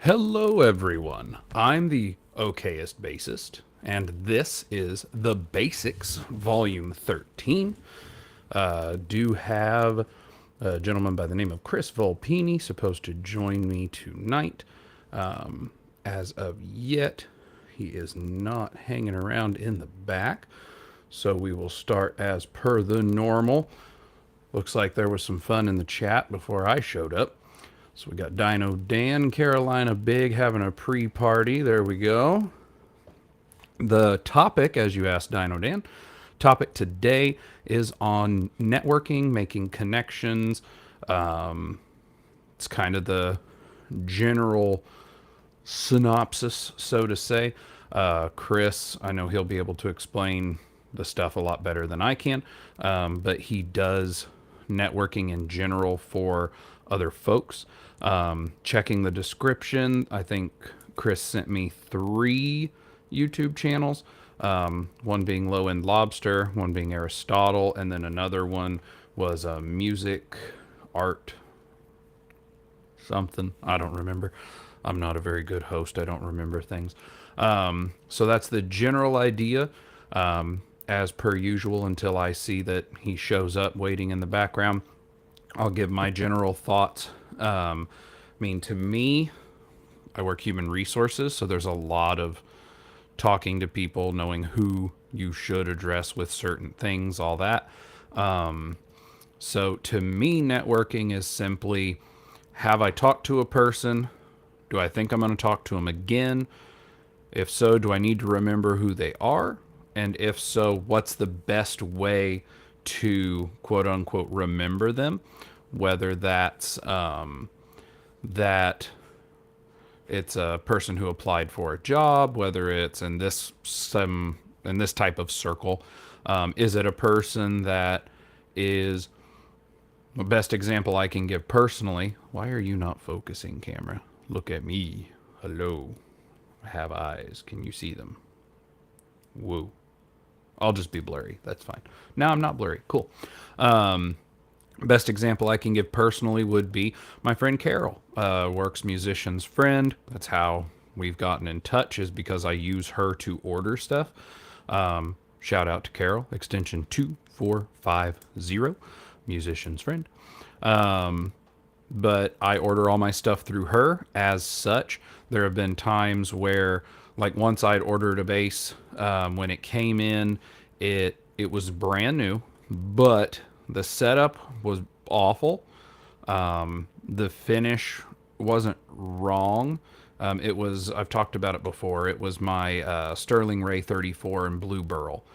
Hello, everyone. I'm the okayest bassist, and this is the BASSics Volume 13. Do have a gentleman by the name of Chris Volpini supposed to join me tonight. As of yet, he is not hanging around in the back, so we will start as per the normal. Looks like there was some fun in the chat before I showed up. So we got Dino Dan, Carolina Big having a pre-party. There we go. The topic, as you asked Dino Dan, topic today is on networking, making connections. It's kind of the general synopsis, so to say. Chris, I know he'll be able to explain the stuff a lot better than I can, but he does networking in general for other folks. Checking the description, I think Chris sent me 3 YouTube channels. One being Low End Lobster, one being Aristotle, and then another one was music, art, something. I don't remember. I'm not a very good host. I don't remember things. So that's the general idea. As per usual, until I see that he shows up waiting in the background, I'll give my general thoughts. To me, I work human resources, so there's a lot of talking to people, knowing who you should address with certain things, all that. So to me, networking is simply, have I talked to a person? Do I think I'm going to talk to them again? If so, do I need to remember who they are? And if so, what's the best way to quote unquote remember them? Whether that's that it's a person who applied for a job, whether it's in this type of circle. Is it a person that is the best example I can give personally? Why are you not focusing, camera? Look at me. Hello. I have eyes. Can you see them? Woo. I'll just be blurry. That's fine. Now I'm not blurry. Cool. Best example I can give personally would be my friend Carol, Works Musician's Friend. That's how we've gotten in touch, is because I use her to order stuff. Shout out to Carol, extension 2450, Musician's Friend. But I order all my stuff through her. As such, there have been times where, like once I'd ordered a bass, when it came in, it was brand new, but the setup was awful. The finish wasn't wrong. I've talked about it before. It was my Sterling Ray 34 in Blue Burl.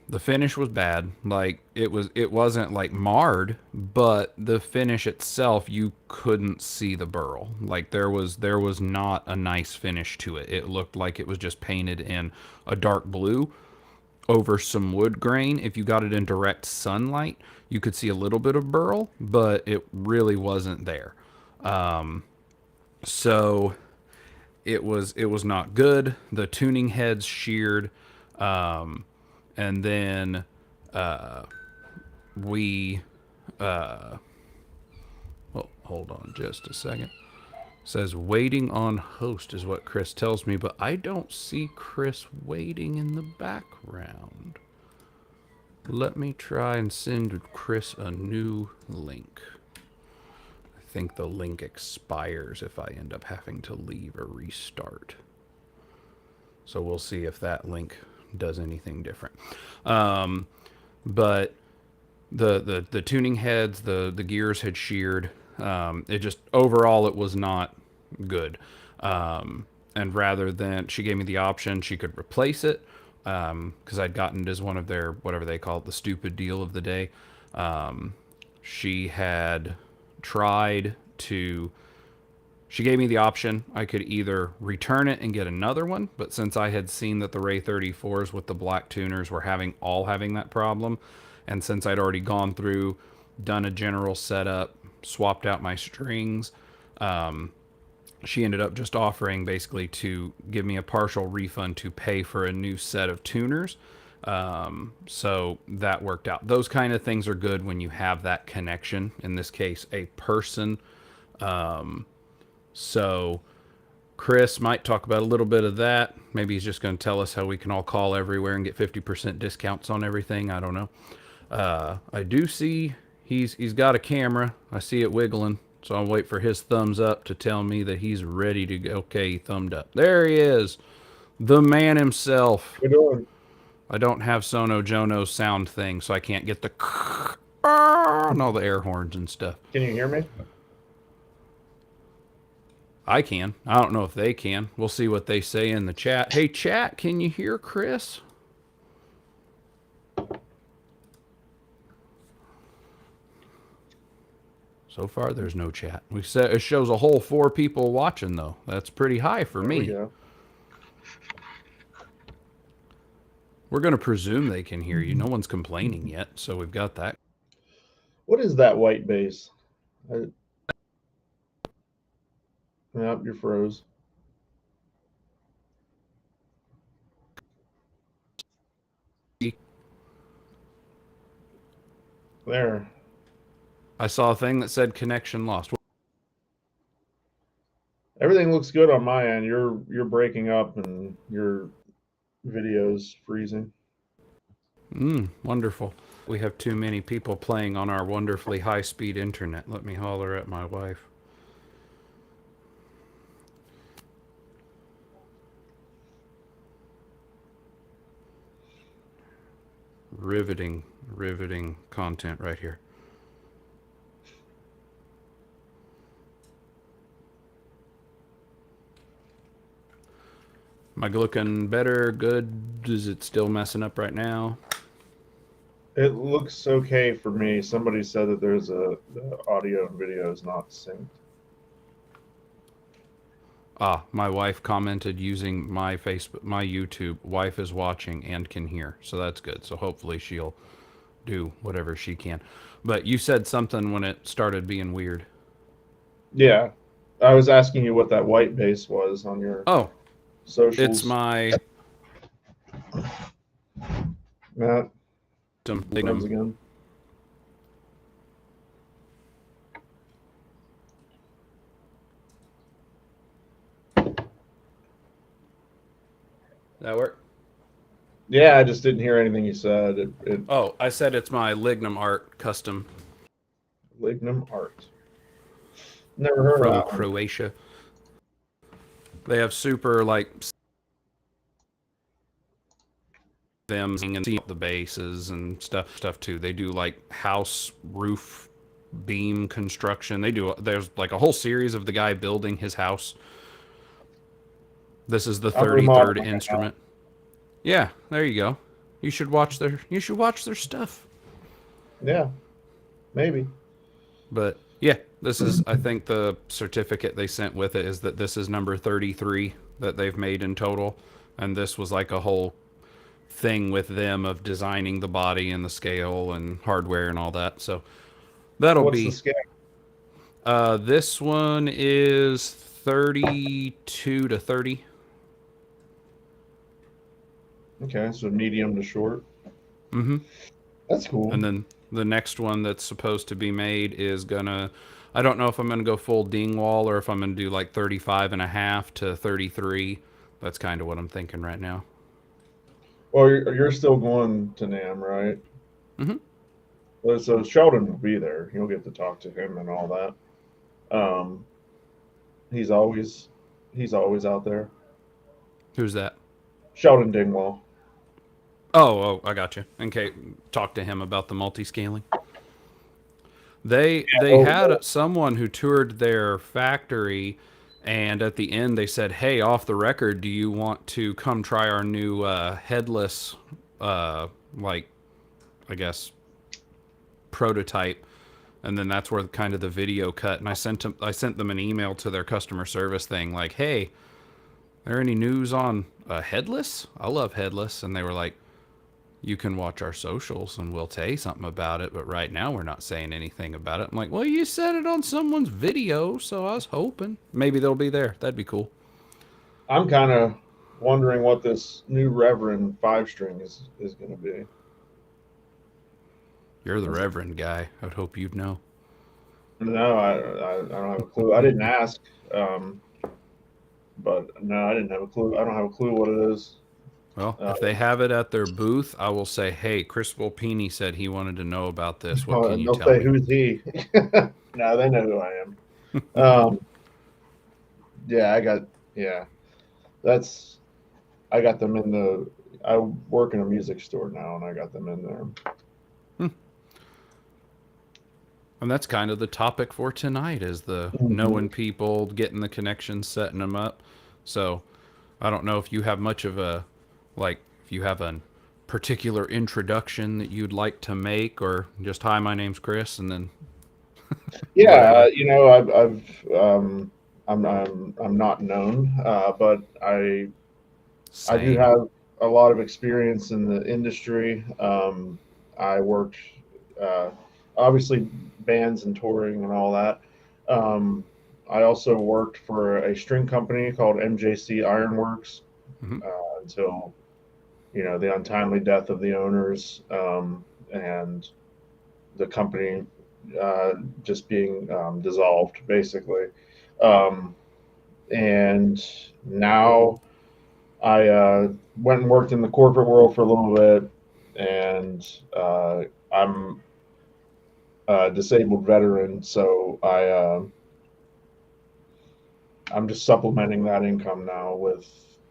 The finish was bad. Like it wasn't like marred, but the finish itself, you couldn't see the burl. Like there was not a nice finish to it. It looked like it was just painted in a dark blue over some wood grain. If you got it in direct sunlight, you could see a little bit of burl, but it really wasn't there. So it was not good. The tuning heads sheared, and then we well, hold on just a second. Says waiting on host is what Chris tells me, but I don't see Chris waiting in the background. Let me try and send Chris a new link. I think the link expires if I end up having to leave or restart. So we'll see if that link does anything different. But the tuning heads, the gears had sheared. It just, overall, it was not good. And rather than, she gave me the option, she could replace it, because I'd gotten it as one of their, whatever they call it, the stupid deal of the day. She had tried to She gave me the option. I could either return it and get another one, but since I had seen that the Ray 34s with the black tuners were having that problem, and since I'd already gone through, done a general setup, swapped out my strings, she ended up just offering basically to give me a partial refund to pay for a new set of tuners. So that worked out. Those kind of things are good when you have that connection. In this case, a person. So Chris might talk about a little bit of that. Maybe he's just going to tell us how we can all call everywhere and get 50% discounts on everything. I don't know. I do see he's got a camera. I see it wiggling. So I'll wait for his thumbs up to tell me that he's ready to go. Okay, he thumbed up. There he is. The man himself. What are you doing? I don't have Sono Jono's sound thing, so I can't get the and all the air horns and stuff. Can you hear me? I can. I don't know if they can. We'll see what they say in the chat. Hey, chat, can you hear Chris? So far, there's no chat. We said it shows a whole 4 people watching, though. That's pretty high for There me. we go. We're going to presume they can hear you. No one's complaining yet, so we've got that. What is that white base? Yep, you're froze. There. I saw a thing that said connection lost. Everything looks good on my end. You're breaking up and your video's freezing. Wonderful. We have too many people playing on our wonderfully high-speed internet. Let me holler at my wife. Riveting content right here. Am I looking better? Good? Is it still messing up right now? It looks okay for me. Somebody said that the audio and video is not synced. My wife commented using my Facebook, my YouTube. Wife is watching and can hear, so that's good. So hopefully she'll do whatever she can. But you said something when it started being weird. Yeah. I was asking you what that white base was on your socials. It's my Matt. Froze Again. That work? Yeah, I just didn't hear anything you said. I said it's my Lignum Art custom. Lignum Art. Never heard from of that Croatia. They have super them and see the bases and stuff too. They do like house roof beam construction. There's like a whole series of the guy building his house. This is the 33rd instrument. Yeah, there you go. You should watch their stuff. Yeah. Maybe. But yeah, this is, I think the certificate they sent with it is that this is number 33 that they've made in total. And this was like a whole thing with them of designing the body and the scale and hardware and all that. So that'll be. What's the scale? This one is 32 to 30. Okay, so medium to short. Mm-hmm. That's cool. And then the next one that's supposed to be made is gonna, I don't know if I'm gonna go full Dingwall or if I'm gonna do like 35.5 to 33. That's kind of what I'm thinking right now. Well, you're still going to NAM, right? Mm-hmm. So Sheldon will be there. You'll get to talk to him and all that. He's always out there. Who's that? Sheldon Dingwall. Oh, I got you. Okay, talk to him about the multi-scaling. They had someone who toured their factory, and at the end they said, "Hey, off the record, do you want to come try our new headless, I guess, prototype?" And then that's where kind of the video cut. And I sent them an email to their customer service thing like, "Hey, there any news on headless? I love headless." And they were like, "You can watch our socials and we'll say something about it, but right now we're not saying anything about it." I'm like, "Well, you said it on someone's video, so I was hoping maybe they'll be there. That'd be cool." I'm kind of wondering what this new Reverend 5 string is going to be. You're the Reverend guy. I would hope you'd know. No, I don't have a clue. I didn't ask, um, but no, I didn't have a clue. I don't have a clue what it is. Well, Uh, if they have it at their booth, I will say, "Hey, Chris Volpini said he wanted to know about this. What can you they'll tell say, me?" "Who's he?" No, they know who I am. Um, yeah, yeah. That's I got them in the. I work in a music store now, and I got them in there. And that's kind of the topic for tonight is the Mhm. knowing people, getting the connections, setting them up. So I don't know if you have much of a, like, if you have a particular introduction that you'd like to make, or just, "Hi, my name's Chris," and then Yeah, whatever. I'm not known, but I do Same. have a lot of experience in the industry. I worked, uh, obviously, bands and touring and all that. Um, I also worked for a string company called MJC Ironworks Hmm. until the untimely death of the owners, and the company just being dissolved, basically. Um, and now I went and worked in the corporate world for a little bit, and I'm a disabled veteran, so I'm just supplementing that income now with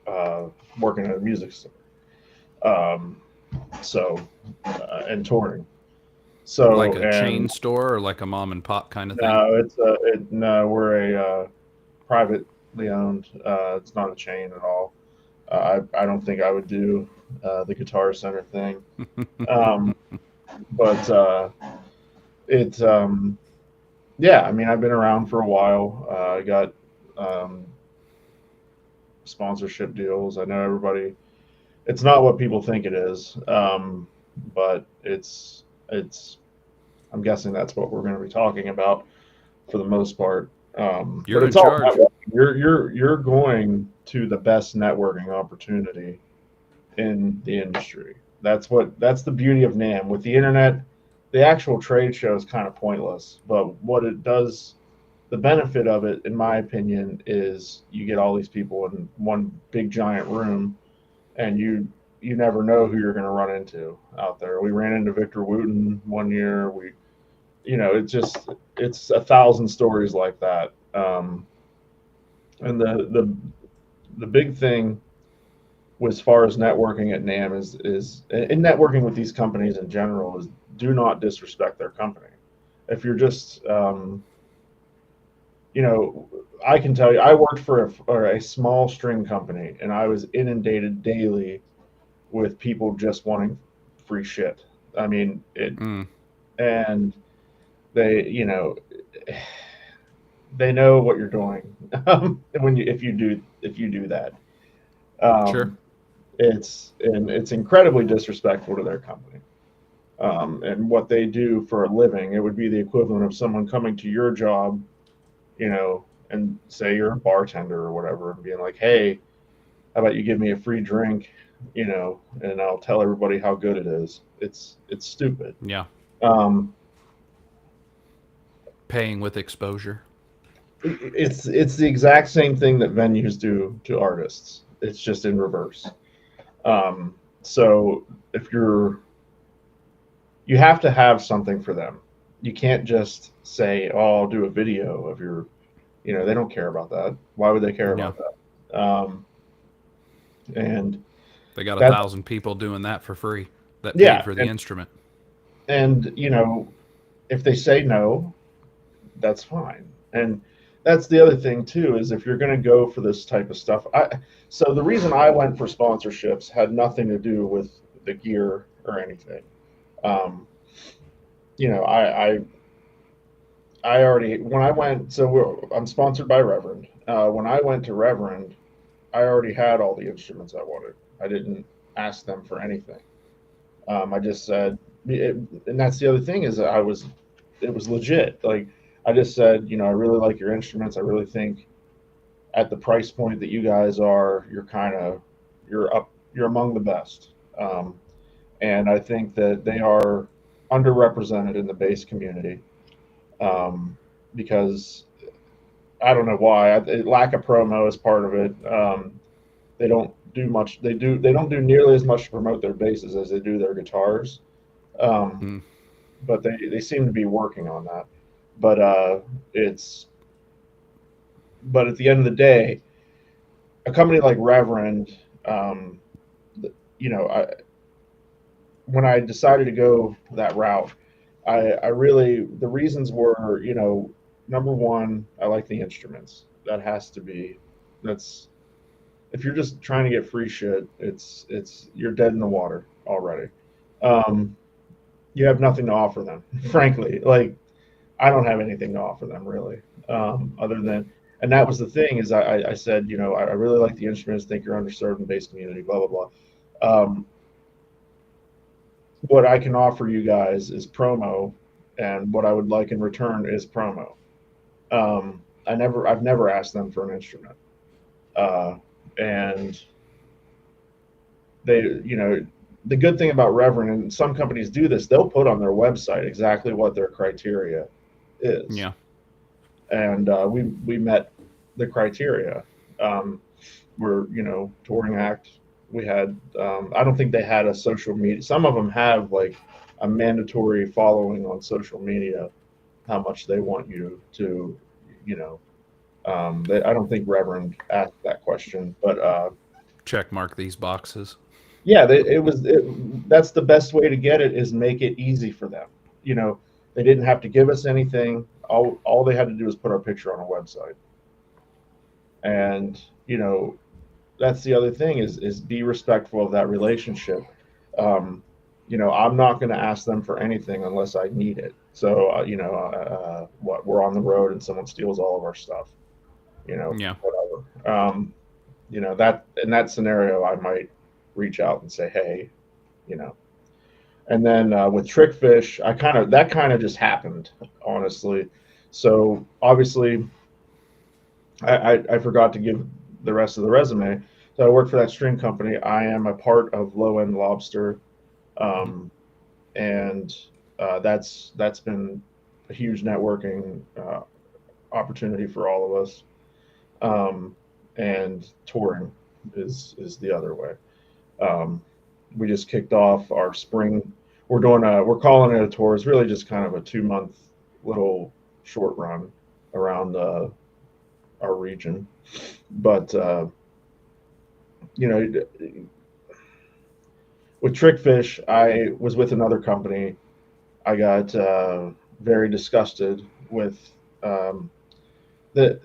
uh, working at a music store, um, so and touring. Like So a and chain store or like a mom and pop kind of thing. no, no, we're a privately owned. It's not a chain at all. I don't think I would do the Guitar Center thing. Um, but it yeah, I mean, I've been around for a while. I got um, sponsorship deals. I know everybody. It's not what people think it is, but it's. I'm guessing that's what we're going to be talking about for the most part. But You're in it's all charge. networking. You're going to the best networking opportunity in the industry. That's the beauty of NAM. With the internet, the actual trade show is kind of pointless. But what it does, the benefit of it, in my opinion, is you get all these people in one big giant room, and you never know who you're going to run into out there. We ran into Victor Wooten one year. It's 1,000 stories like that. And the big thing as far as networking at NAM is in networking with these companies in general is do not disrespect their company. If you're just you know, I can tell you, I worked for a small string company, and I was inundated daily with people just wanting free shit. I mean, Mm, and they, they know what you're doing when if you do that. sure. Um, it's incredibly disrespectful to their company. And what they do for a living. It would be the equivalent of someone coming to your job, and say you're a bartender or whatever, and being like, "Hey, how about you give me a free drink, and I'll tell everybody how good it is." It's stupid. Yeah. Um, Paying with exposure. it's the exact same thing that venues do to artists. It's just in reverse. So if you have to have something for them. You can't just say, "Oh, I'll do a video of your." They don't care about that. Why would they care Yeah. about that? And They got a that, thousand people doing that for free that paid yeah, for the instrument. and if they say no, that's fine. And that's the other thing too is if you're going to go for this type of stuff. So the reason I went for sponsorships had nothing to do with the gear or anything. Um, I I already when I went. So I'm sponsored by Reverend. When I went to Reverend, I already had all the instruments I wanted. I didn't ask them for anything. I just said, and that's the other thing is that it was legit. Like I just said, I really like your instruments. I really think at the price point that you guys are, you're among the best. And I think that they are underrepresented in the bass community, um, because I don't know why. Lack of promo is part of it. They don't do much. They don't do nearly as much to promote their basses as they do their guitars. Um, Mm. but they seem to be working on that. But it's but at the end of the day, a company like Reverend, um, you know, I, when I decided to go that route, I really the reasons were, number one, I like the instruments. That has to be that's if you're just trying to get free shit, it's you're dead in the water already. Um, you have nothing to offer them, frankly. Like I don't have anything to offer them really, other than, and that was the thing is I said, I really like the instruments, think you're underserved in the bass community, blah blah blah. What I can offer you guys is promo, and what I would like in return is promo. I've never asked them for an instrument, and they, the good thing about Reverend, and some companies do this, they'll put on their website exactly what their criteria is, Yeah. and we met the criteria. We're touring act. We had I don't think they had a social media. Some of them have like a mandatory following on social media. How much they want you to, you know. I don't think Reverend asked that question, but Check mark these boxes. yeah, that's the best way to get it is make it easy for them. You know, they didn't have to give us anything. All they had to do was put our picture on a website, and that's the other thing is be respectful of that relationship. Um, I'm not going to ask them for anything unless I need it. So, what we're on the road and someone steals all of our stuff, Yeah. whatever. That in that scenario, I might reach out and say, hey, you know. And then with Trickfish, that kind of just happened, honestly. So obviously, I forgot to give the rest of the resume. So I work for that string company. I am a part of Low End Lobster, Mm-hmm. um, and that's been a huge networking opportunity for all of us. Um, and touring is the other way. Um, we just kicked off our spring. We're calling it a tour. It's really just kind of a 2 month little short run around our region. But you know, with Trickfish, I was with another company. I got very disgusted with um, the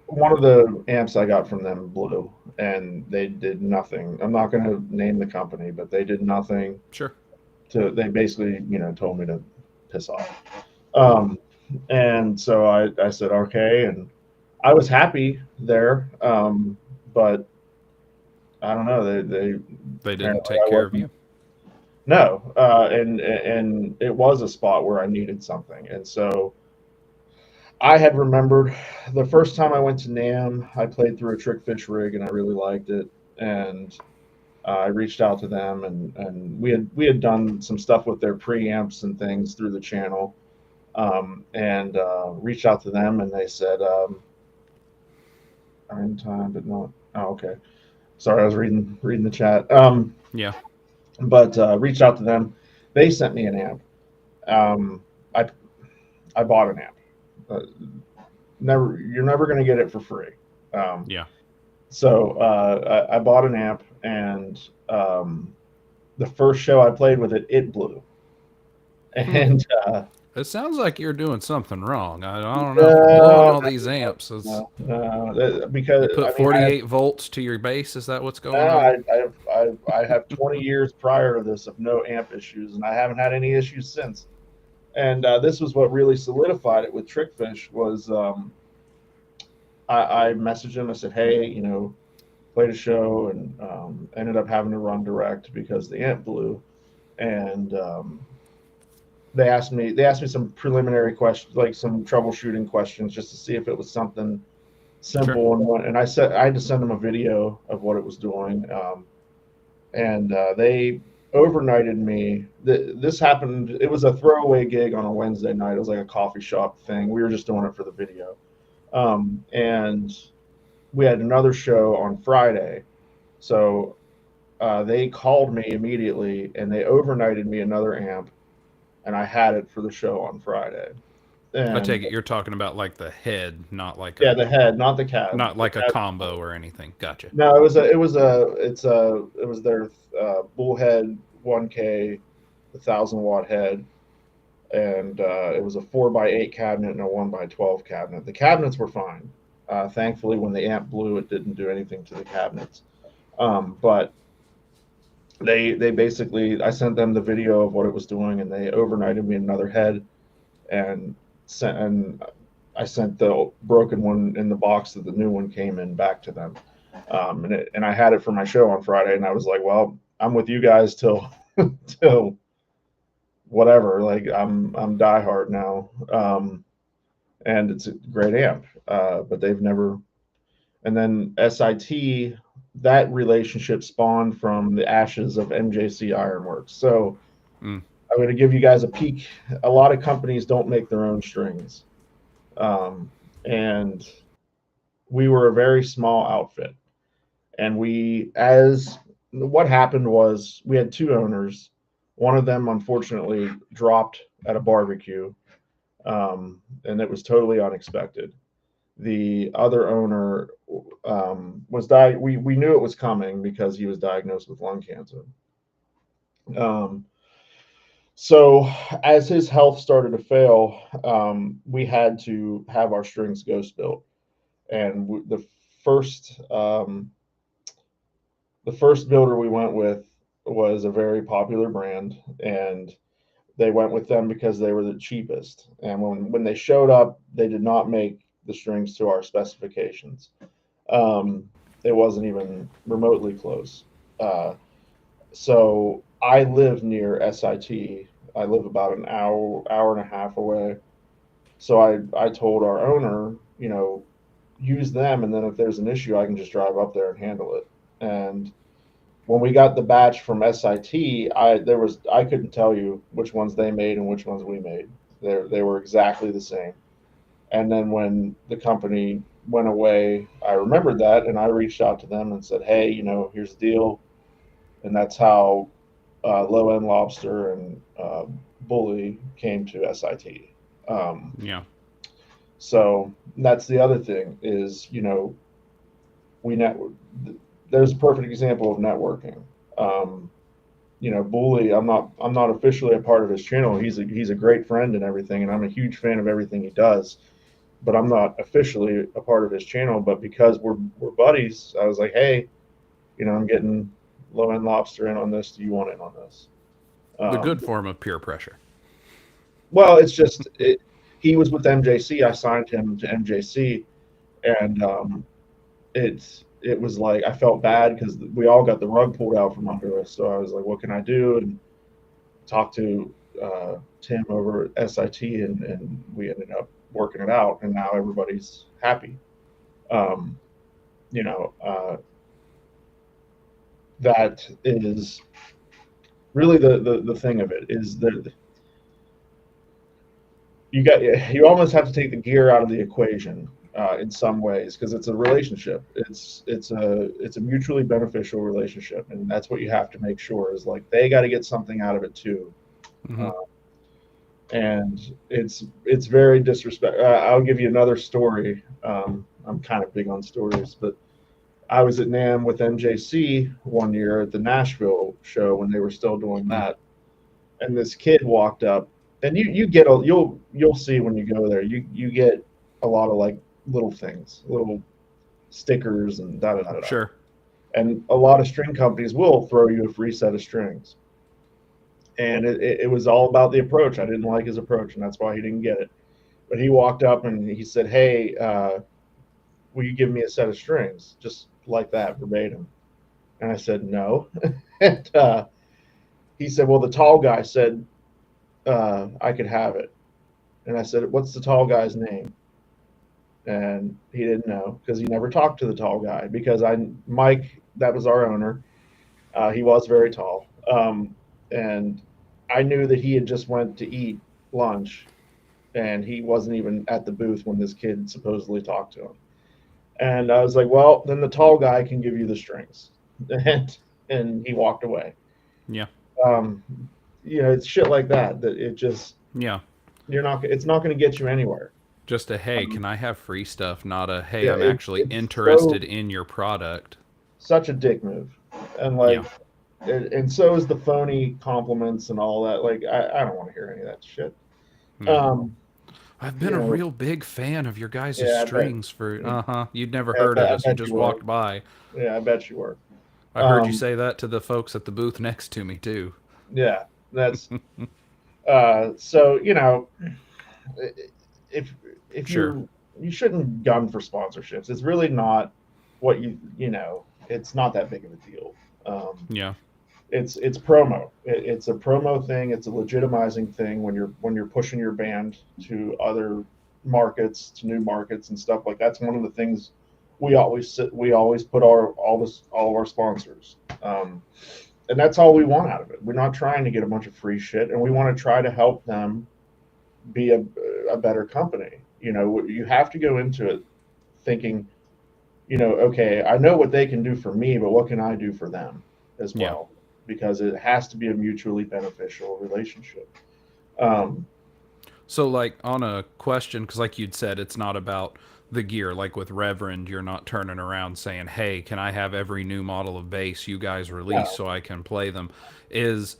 one of the amps I got from them blew, and they did nothing. I'm not going to name the company, but they did nothing Sure. to. They basically, told me to piss off. Um, and so I said okay, and I was happy there, but I don't know. They They didn't apparently take I care of wasn't. you. No, and it was a spot where I needed something, and so I had remembered the first time I went to NAM, I played through a Trickfish rig, and I really liked it, and I reached out to them, and we had done some stuff with their preamps and things through the channel, and reached out to them, and they said, "I'm in time, but not." Oh, okay. Sorry, I was reading the chat. Yeah. But reached out to them. They sent me an amp. Um, I I bought an amp. Uh, you're never going to get it for free. Um, Yeah. so I bought an amp, and the first show I played with it, it blew. Hmm. And It sounds like you're doing something wrong. I don't know. Blowing no, all these amps is because you put I mean 48 volts to your bass. Is that what's going on? I have 20 years prior to this of no amp issues, and I haven't had any issues since. And this was what really solidified it with Trickfish was I messaged him. I said, hey, played a show and ended up having to run direct because the amp blew. And they asked me some preliminary questions, like some troubleshooting questions, just to see if it was something Sure. simple. And I said I had to send them a video of what it was doing. And they overnighted me. This happened. It was a throwaway gig on a Wednesday night. It was like a coffee shop thing. We were just doing it for the video. And we had another show on Friday. So they called me immediately and they overnighted me another amp, and I had it for the show on Friday. I take And it you're talking about like the head, not like yeah, a the head, not the cab. not The like a cab. combo or anything. Gotcha. No, it was their bullhead 1K, 1,000 watt head, and it was a 4x8 cabinet and a 1x12 cabinet. The cabinets were fine. Thankfully, when the amp blew, it didn't do anything to the cabinets. But they basically, I sent them the video of what it was doing, and they overnighted me another head, and I sent the broken one in the box that the new one came in back to them. And I had it for my show on Friday, and I was like, well, I'm with you guys till till whatever. Like I'm diehard now, and it's a great amp. But they've never. And then SIT, that relationship spawned from the ashes of MJC Ironworks. So Mm. I'm going to give you guys a peek. A lot of companies don't make their own strings, and we were a very small outfit. And what happened was we had two owners. One of them unfortunately dropped at a barbecue, and it was totally unexpected. The other owner we knew it was coming because he was diagnosed with lung cancer. Um, so as his health started to fail, we had to have our strings ghost built, and first um, the first builder we went with was a very popular brand, and they went with them because they were the cheapest. And when they showed up, they did not make the strings to our specifications. Um, it wasn't even remotely close. So I live near SIT. I live about an hour and a half away. So I told our owner, use them, and then if there's an issue, I can just drive up there and handle it. And when we got the batch from SIT, I couldn't tell you which ones they made and which ones we made. They were exactly the same. And then when the company went away, I remembered that, and I reached out to them and said, "Hey, here's the deal." And that's how Low End Lobster and Bully came to SIT. Um, Yeah. so that's the other thing is, we net. There's a perfect example of networking. Um, Bully, I'm not officially a part of his channel. He's a great friend and everything, and I'm a huge fan of everything he does. But I'm not officially a part of his channel. But because we're buddies, I was like, hey, I'm getting Low End Lobster in on this. Do you want in on this? The good Um, form of peer pressure. well, it's just he was with MJC. I signed him to MJC, and it was like I felt bad because we all got the rug pulled out from under us. So I was like, what can I do? And talked to Tim over at SIT, and we ended up working it out, and now everybody's happy. Um, you know, that is really the thing of it is that you almost have to take the gear out of the equation in some ways because it's a relationship. It's a mutually beneficial relationship, and that's what you have to make sure is like they got to get something out of it too. Mm-hmm. Uh, and it's very disrespect. I'll give you another story. I'm kind of big on stories, but I was at NAMM with MJC one year at the Nashville show when they were still doing Mm. that, and this kid walked up, and you'll see when you go there, you get a lot of like little things, little stickers and da da da da, Sure. and a lot of string companies will throw you a free set of strings. And it was all about the approach. I didn't like his approach, and that's why he didn't get it. But he walked up and he said, "Hey, will you give me a set of strings?" Just like that, verbatim. And I said, "No." And he said, "Well, the tall guy said I could have it." And I said, "What's the tall guy's name?" And he didn't know because he never talked to the tall guy. Because Mike, that was our owner. He was very tall, and I knew that he had just went to eat lunch, and he wasn't even at the booth when this kid supposedly talked to him. And I was like, "Well, then the tall guy can give you the strings," and he walked away. Yeah. Um, it's shit like that that it just Yeah. you're not. It's not going to get you anywhere. Just a hey, Um, can I have free stuff? Not a hey, yeah, I'm actually it's interested in your product. such a dick move, and Yeah. like, and so is the phony compliments and all that. Like, I don't want to hear any of that shit. Yeah. Um, I've been you a know, real big fan of your guys' yeah, strings for you'd never I heard of bet, I us. You bet you just were. walked by. Yeah, I bet you were. I heard you Um, say that to the folks at the booth next to me too. yeah, that's so if Sure. you shouldn't gun for sponsorships. It's really not what it's not that big of a deal. Um, Yeah. it's promo. It's a promo thing. It's a legitimizing thing when you're pushing your band to other markets, to new markets and stuff like that's one of the things we always put all of our sponsors. And that's all we want out of it. We're not trying to get a bunch of free shit, and we want to try to help them be a better company. You have to go into it thinking, okay, I know what they can do for me, but what can I do for them as Yeah. well? Because it has to be a mutually beneficial relationship. Um, So, like, on a question, because, like you'd said, it's not about the gear. Like with Reverend, you're not turning around saying, "Hey, can I have every new model of bass you guys release no, so I can play them?" Is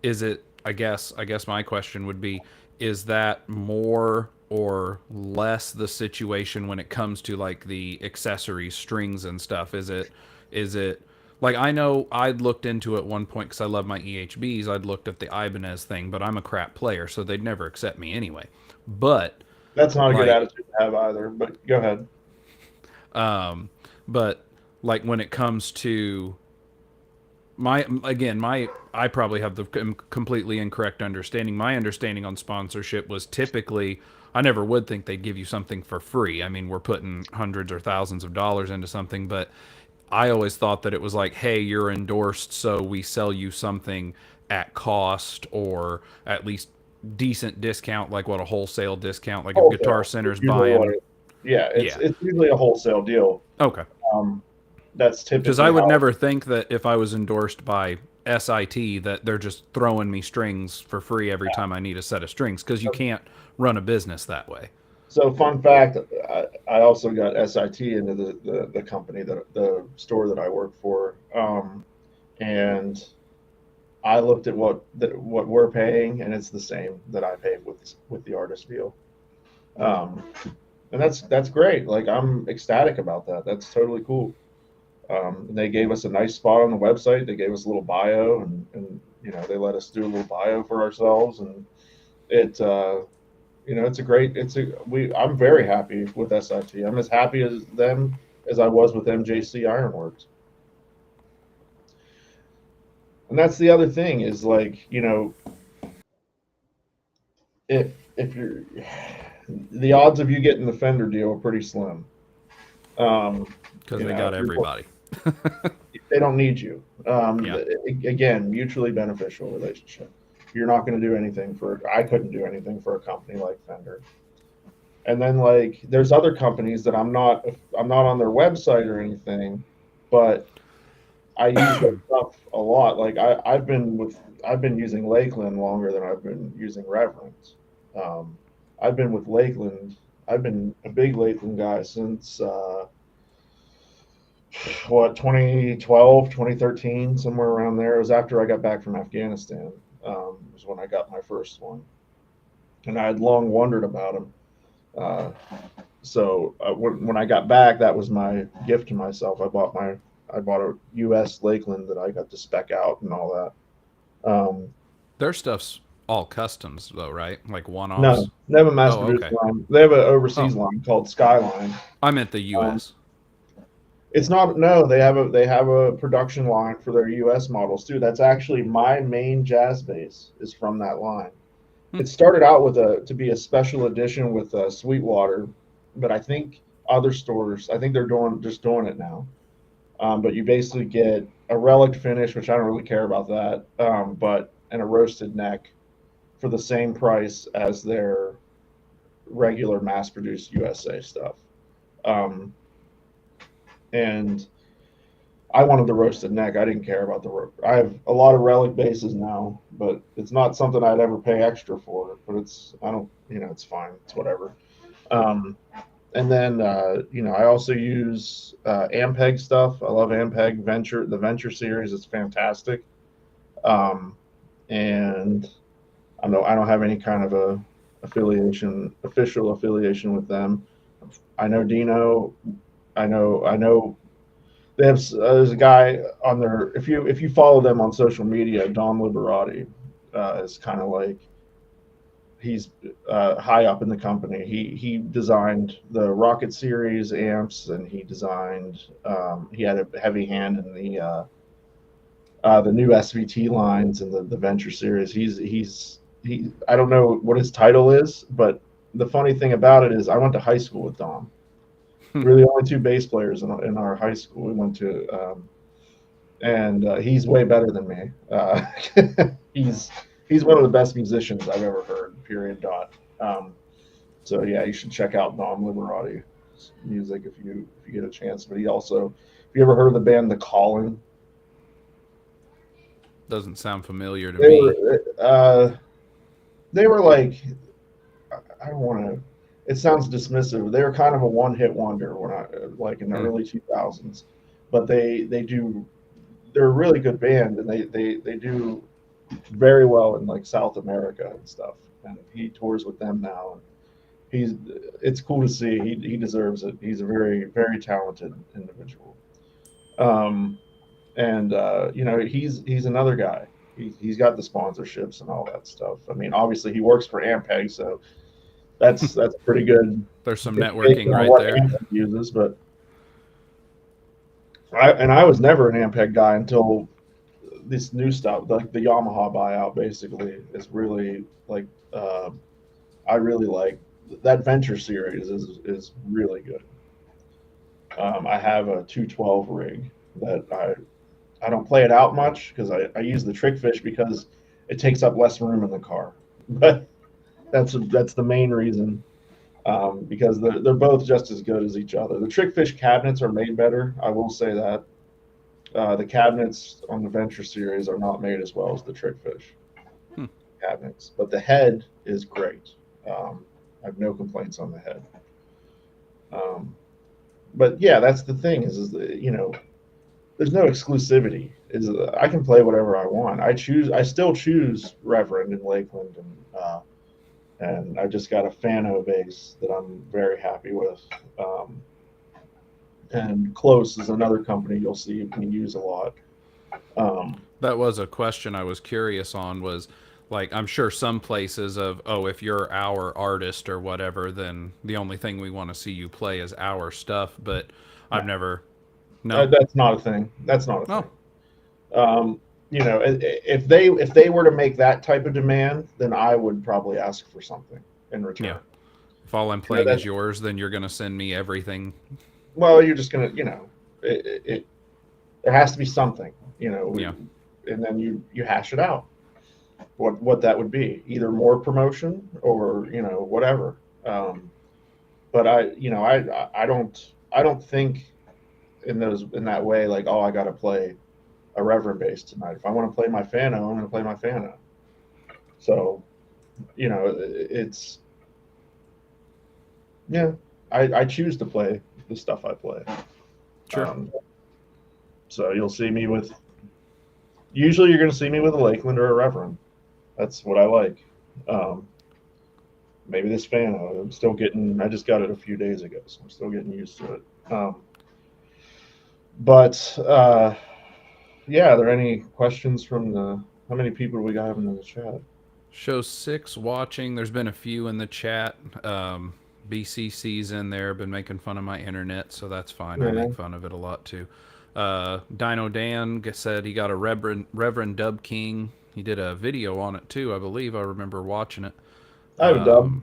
is it? I guess my question would be: is that more or less the situation when it comes to like the accessories, strings, and stuff? Is it like I know I'd looked into it at one point because I love my EHBs. I'd looked at the Ibanez thing, but I'm a crap player, so they'd never accept me anyway. But that's not a good like, attitude to have either. But go ahead. um, but like when it comes to my I probably have the completely incorrect understanding. My understanding on sponsorship was typically I never would think they'd give you something for free. I mean, we're putting hundreds or thousands of dollars into something, but I always thought that it was like, hey, you're endorsed, so we sell you something at cost or at least decent discount, like what a wholesale discount, like if Guitar Wholesale is Center's usually what buying. it. Yeah, Yeah. it's usually a wholesale deal. Okay. Um, that's Because I typically would how. never think that if I was endorsed by SIT that they're just throwing me strings for free every time I need a set of strings because you can't run a business that way. So, fun fact: I also got SIT into the company that the store that I work for, and I looked at what we're paying, and it's the same that I paid with the artist deal. Um, and that's great. Like I'm ecstatic about that. That's totally cool. And they gave us a nice spot on the website. They gave us a little bio, and they let us do a little bio for ourselves, and it it's a great it's a we I'm very happy with SIT. I'm as happy as them as I was with MJC Ironworks. And that's the other thing is like, if you're the odds of you getting the Fender deal are pretty slim. Um, Because they got if you're everybody. they don't need you. Yeah. Again, mutually beneficial relationship. You're not going to do anything I couldn't do anything for a company like Fender. And then like there's other companies that I'm not on their website or anything, but I use their stuff a lot. Like I've been using Lakeland longer than I've been using Reverence. Um, I've been with Lakeland. I've been a big Lakeland guy since 2012, 2013, somewhere around there. It was after I got back from Afghanistan. Was when I got my first one, and I had long wondered about them. Uh, when I got back, that was my gift to myself. I bought a U.S. Lakeland that I got to spec out and all that. Their stuff's all customs though, right? Like No, one-offs. they have a mass Oh, produced okay. line. They have an Oh, overseas line called Skyline. I meant the Um, U.S. it's not no, they have a production line for their US models too. That's actually my main jazz bass is from that line. Hmm. It started out with a to be a special edition with Sweetwater, but I think other stores, I think they're doing it now. But you basically get a relic finish, which I don't really care about that, but and a roasted neck for the same price as their regular mass-produced USA stuff. Um, and I wanted the roasted neck. I didn't care about I have a lot of relic bases now, but it's not something I'd ever pay extra for. But I don't, it's fine. It's whatever. Um, and then, I also use Ampeg stuff. I love Ampeg Venture. The Venture series is fantastic. Um, and I don't have any kind of official affiliation with them. I know Dino. I know they have there's a guy on their if you follow them on social media, Dom Liberati is kind of like he's high up in the company. He designed the Rocket Series amps, and he had a heavy hand in the new SVT lines and the Venture Series. He I don't know what his title is, but the funny thing about it is I went to high school with Dom. We're the only two bass players in our high school. We went to and he's way better than me. He's he's one of the best musicians I've ever heard. Period. Dot. So yeah, you should check out Dom Liberati's music if you get a chance. But he also, if you ever heard of the band The Calling, Doesn't sound familiar to they me. were they were like I don't want to. It sounds dismissive. They were kind of a one-hit wonder when I like in the Hmm. early 2000s, but they're a really good band, and they do very well in like South America and stuff. And he tours with them now. And he's it's cool to see. He deserves it. He's a very talented individual. Um, and he's another guy. He's got the sponsorships and all that stuff. I mean, obviously he works for Ampeg, so that's pretty good There's some indication networking on right what there. Ampeg uses. But I was never an Ampeg guy until this new stuff, like the Yamaha buyout, basically is really like uh, I really like that Venture series is really good. I have a 212 rig that I don't play it out much because I use the Trickfish because it takes up less room in the car. But that's the main reason because they're both just as good as each other. The Trickfish cabinets are made better. I will say that. The cabinets on the Venture series are not made as well as the Trickfish Hmm. cabinets, but the head is great. I have no complaints on the head. Um, but yeah, that's the thing is there's no exclusivity. Is I can play whatever I want. I still choose Reverend and Lakeland, and I just got a Fano bass that I'm very happy with. Um, and Close is another company you'll see me use a lot. Um, That was a question I was curious on. Was like I'm sure some places of if you're our artist or whatever, then the only thing we want to see you play is our stuff. But no, I've never. No. that's not a thing. That's not a Oh, thing. Um, if they were to make that type of demand, then I would probably ask for something in yeah. return. If all I'm playing is That yours, then you're gonna send me everything. well, you're just gonna there has to be something, Yeah. and then you hash it out. What that would be, either more promotion or whatever. But I don't think in that way like, oh, I got to play a reverend bass tonight. If I want to play my Fano, I'm going to play my Fano. So it's yeah, I choose to play the stuff I play. Sure. Um, so you'll see me with usually you're going to see me with a Lakeland or a Reverend. That's what I like. Um, Maybe this Fano. I'm still getting. I just got it a few days ago, so I'm still getting used to it. But yeah, are there any questions from the How many people do we got in the chat? Show 6 watching. There's been a few in the chat. BCC's in there, been making fun of my internet, so that's fine. I Yeah, make fun of it a lot too. Dino Dan said he got a Reverend Dub King. He did a video on it too, I believe. I remember watching it. I have a dub.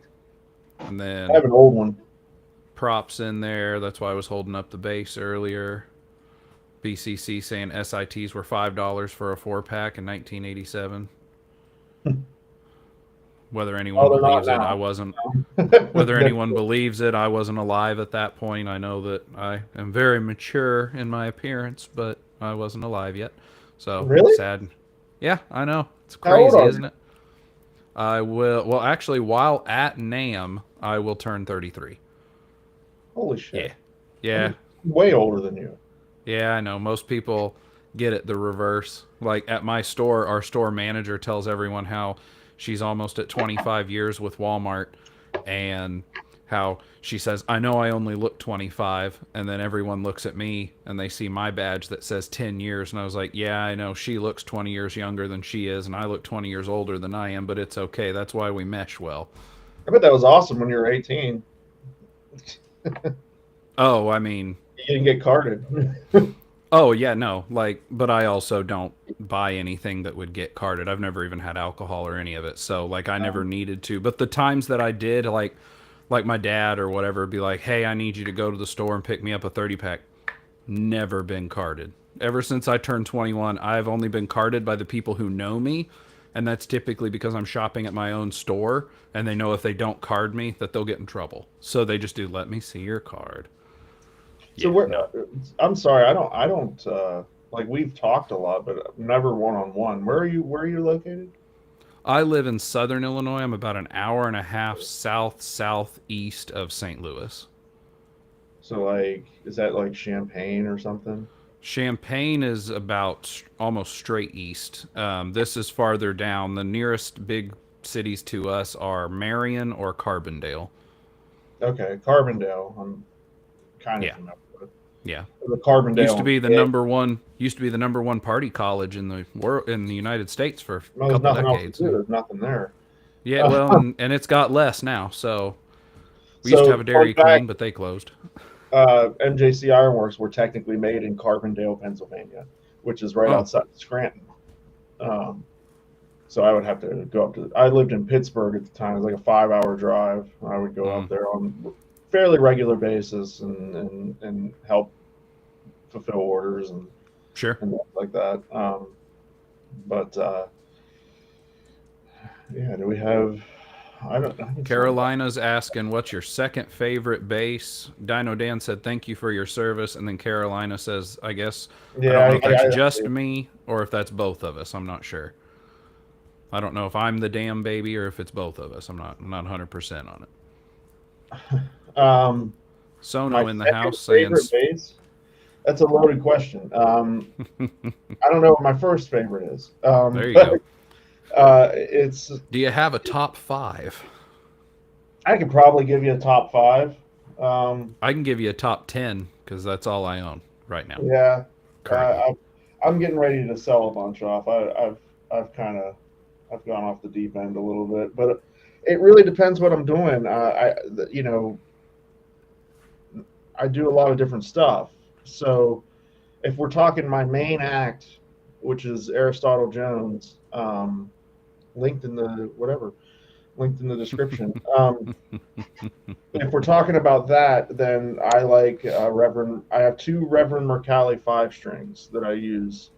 And I then have an old one. props in there. That's why I was holding up the base earlier. BCC saying SITs were $5 for a 4-pack in 1987. Whether anyone Oh, they're not believes it, I now. wasn't. Whether anyone believes it, I wasn't alive at that point. I know that I am very mature in my appearance, but I wasn't alive yet. So Really? sad. Yeah, I know. It's How old crazy, are isn't you? it? I will. Well, actually, while at NAM, I will turn 33. Holy Yeah. shit! Yeah. I'm way older than you. Yeah, I know. Most people get it the reverse. Like at my store, our store manager tells everyone how she's almost at 25 years with Walmart and how she says, I know I only look 25. And then everyone looks at me and they see my badge that says 10 years. And I was like, yeah, I know she looks 20 years younger than she is. And I look 20 years older than I am, but it's okay. That's why we mesh well. I bet that was awesome when you were 18. Oh, I mean, You didn't get carded. oh yeah, no, like, but I also don't buy anything that would get carded. I've never even had alcohol or any of it, so like I never needed to. But the times that I did, like my dad or whatever, would be like, "Hey, I need you to go to the store and pick me up a 30-pack." Never been carded. Ever since I turned 21, I've only been carded by the people who know me, and that's typically because I'm shopping at my own store, and they know if they don't card me that they'll get in trouble. So they just do, "Let me see your card." So Yeah, where? no. I'm sorry. I don't. Like we've talked a lot, but never one on one. Where are you? Where are you located? I live in southern Illinois. I'm about an hour and a half southeast of St. Louis. So like, is that like Champaign or something? Champaign is about almost straight east. This is farther down. The nearest big cities to us are Marion or Carbondale. Okay, Carbondale. I'm kind of Yeah, familiar with yeah. the Carbondale. Used to be the number one party college in the world in the United States for a Well, there's couple nothing else to decades. do. There's nothing there. Yeah, well, and it's got less now. So we used to have So a fun Dairy Queen, fact: but they closed. MJC Ironworks were technically made in Carbondale, Pennsylvania, which is right Oh, outside of Scranton. Um, so I would have to go up to. I lived in Pittsburgh at the time. It was like a 5 hour drive. I would go up mm, there on fairly regular basis and help fulfill orders sure. and stuff like that. But yeah, do we have? I haven't seen it. Carolina's asking, what's your second favorite base? Dino Dan said, thank you for your service. And then Carolina says, I guess, I don't Yeah, know if that's just me or if that's both of us. I'm not sure. I don't know if I'm the damn baby or if it's both of us. I'm not 100% on it. um, my Sono in the second house saying, favorite base. That's a loaded question. I don't know what my first favorite is, there you but go. it's. Do you have a top five? I could probably give you a top five. Um, I can give you a top 10 because that's all I own right now, yeah, currently. I'm getting ready to sell a bunch off. I've kind of I've gone off the deep end a little bit, but it really depends what I'm doing. You know, I do a lot of different stuff. So if we're talking my main act, which is Aristotle Jones, linked in the whatever, linked in the description. If we're talking about that, then I like Reverend. I have two Reverend Mercalli 5 strings that I use,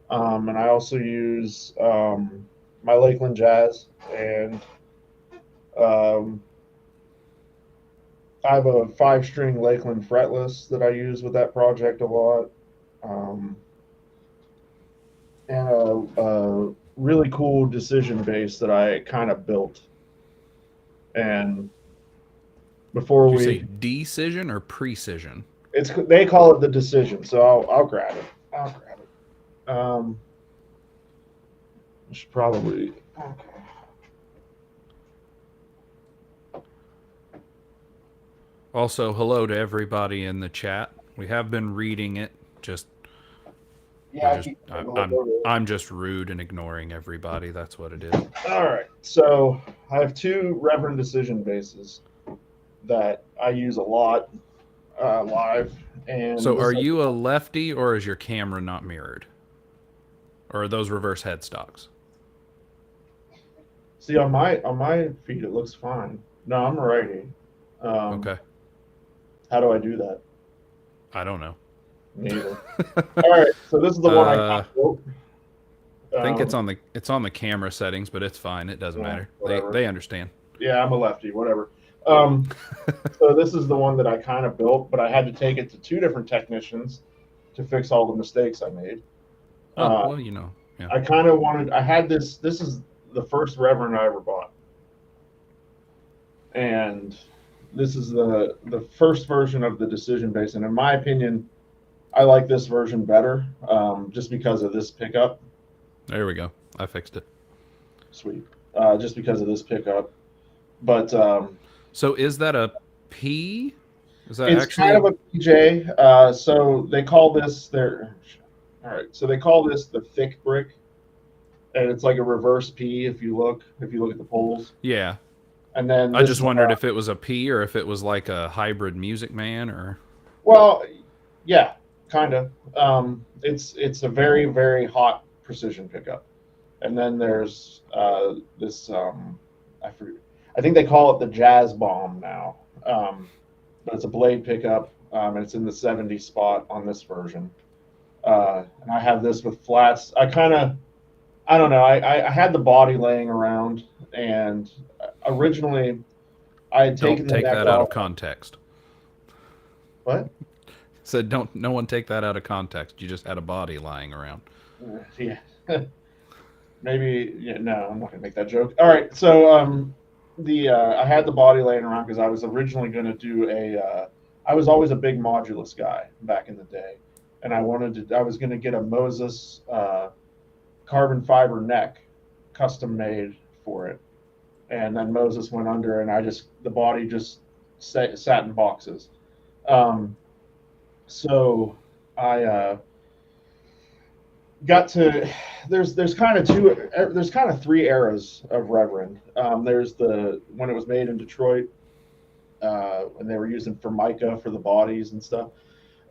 and I also use my Lakeland Jazz, and um, I have a 5 string Lakeland fretless that I use with that project a lot, um, and a really cool decision bass that I kind of built. And before Did you say we, decision or precision? it's they call it the decision, so I'll grab it. I'll grab it. I should probably. Okay. Also, hello to everybody in the chat. We have been reading it. Just Yeah, I keep putting the logo there. I'm just rude and ignoring everybody. That's what it is. All right. So I have two Reverend decision bases that I use a lot live, and So this are is you a lefty or is your camera not mirrored? Or are those reverse headstocks? see on my feed it looks fine. No, I'm a righty. Um, Okay. how do I do that? I don't know. Neither. All right. So this is the one I uh got built. I think it's on the camera settings, but it's fine. It doesn't Yeah, matter. whatever. They understand. Yeah, I'm a lefty. Whatever. Um, so this is the one that I kind of built, but I had to take it to two different technicians to fix all the mistakes I made. Oh, Uh, well, yeah. I kind of wanted. I had this. This is the first Reverend I ever bought, and this is the first version of the decision base. And in my opinion, I like this version better, just because of this pickup. There we go. I fixed it. Sweet. Just because of this pickup, but So is that a P? Is that it's kind actually of a PJ. So they call this their. All right. So they call this the thick brick, and it's like a reverse P if you look at the poles. Yeah. And then I this just is wondered if it was a P or if it was like a hybrid Music Man or well, yeah, kind of. It's a very very hot precision pickup, and then there's this I forget, I think they call it the Jazz Bomb now, but it's a blade pickup, and it's in the 70 spot on this version. And I have this with flats. I don't know. I had the body laying around, and originally I had taken don't the take neck that out of off. context. What? Said don't no one take that out of context. You just had a body lying around. Yeah. Maybe. Yeah. No, I'm not gonna make that joke. All right. So the I had the body laying around because I was originally going to do a. I was always a big modulus guy back in the day, and I was going to get a Moses carbon fiber neck, custom made for it, and then Moses went under, and the body just sat in boxes. Um, so I got to there's kind of three eras of Reverend. There's the when it was made in Detroit, and they were using Formica for the bodies and stuff,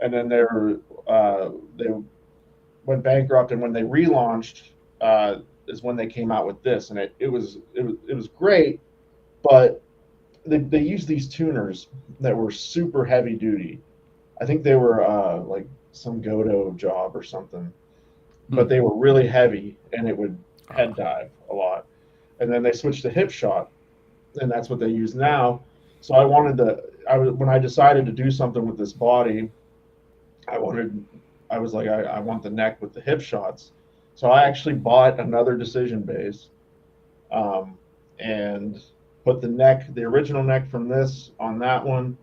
and then they went bankrupt, and when they relaunched is when they came out with this, and it was great, but they used these tuners that were super heavy duty. I think they were like some Godo job or something, but they were really heavy, and it would head dive a lot. And then they switched to hip shot, and that's what they use now. So when I decided to do something with this body, I was like, I want the neck with the hip shots. So I actually bought another decision base, and put the original neck from this on that one,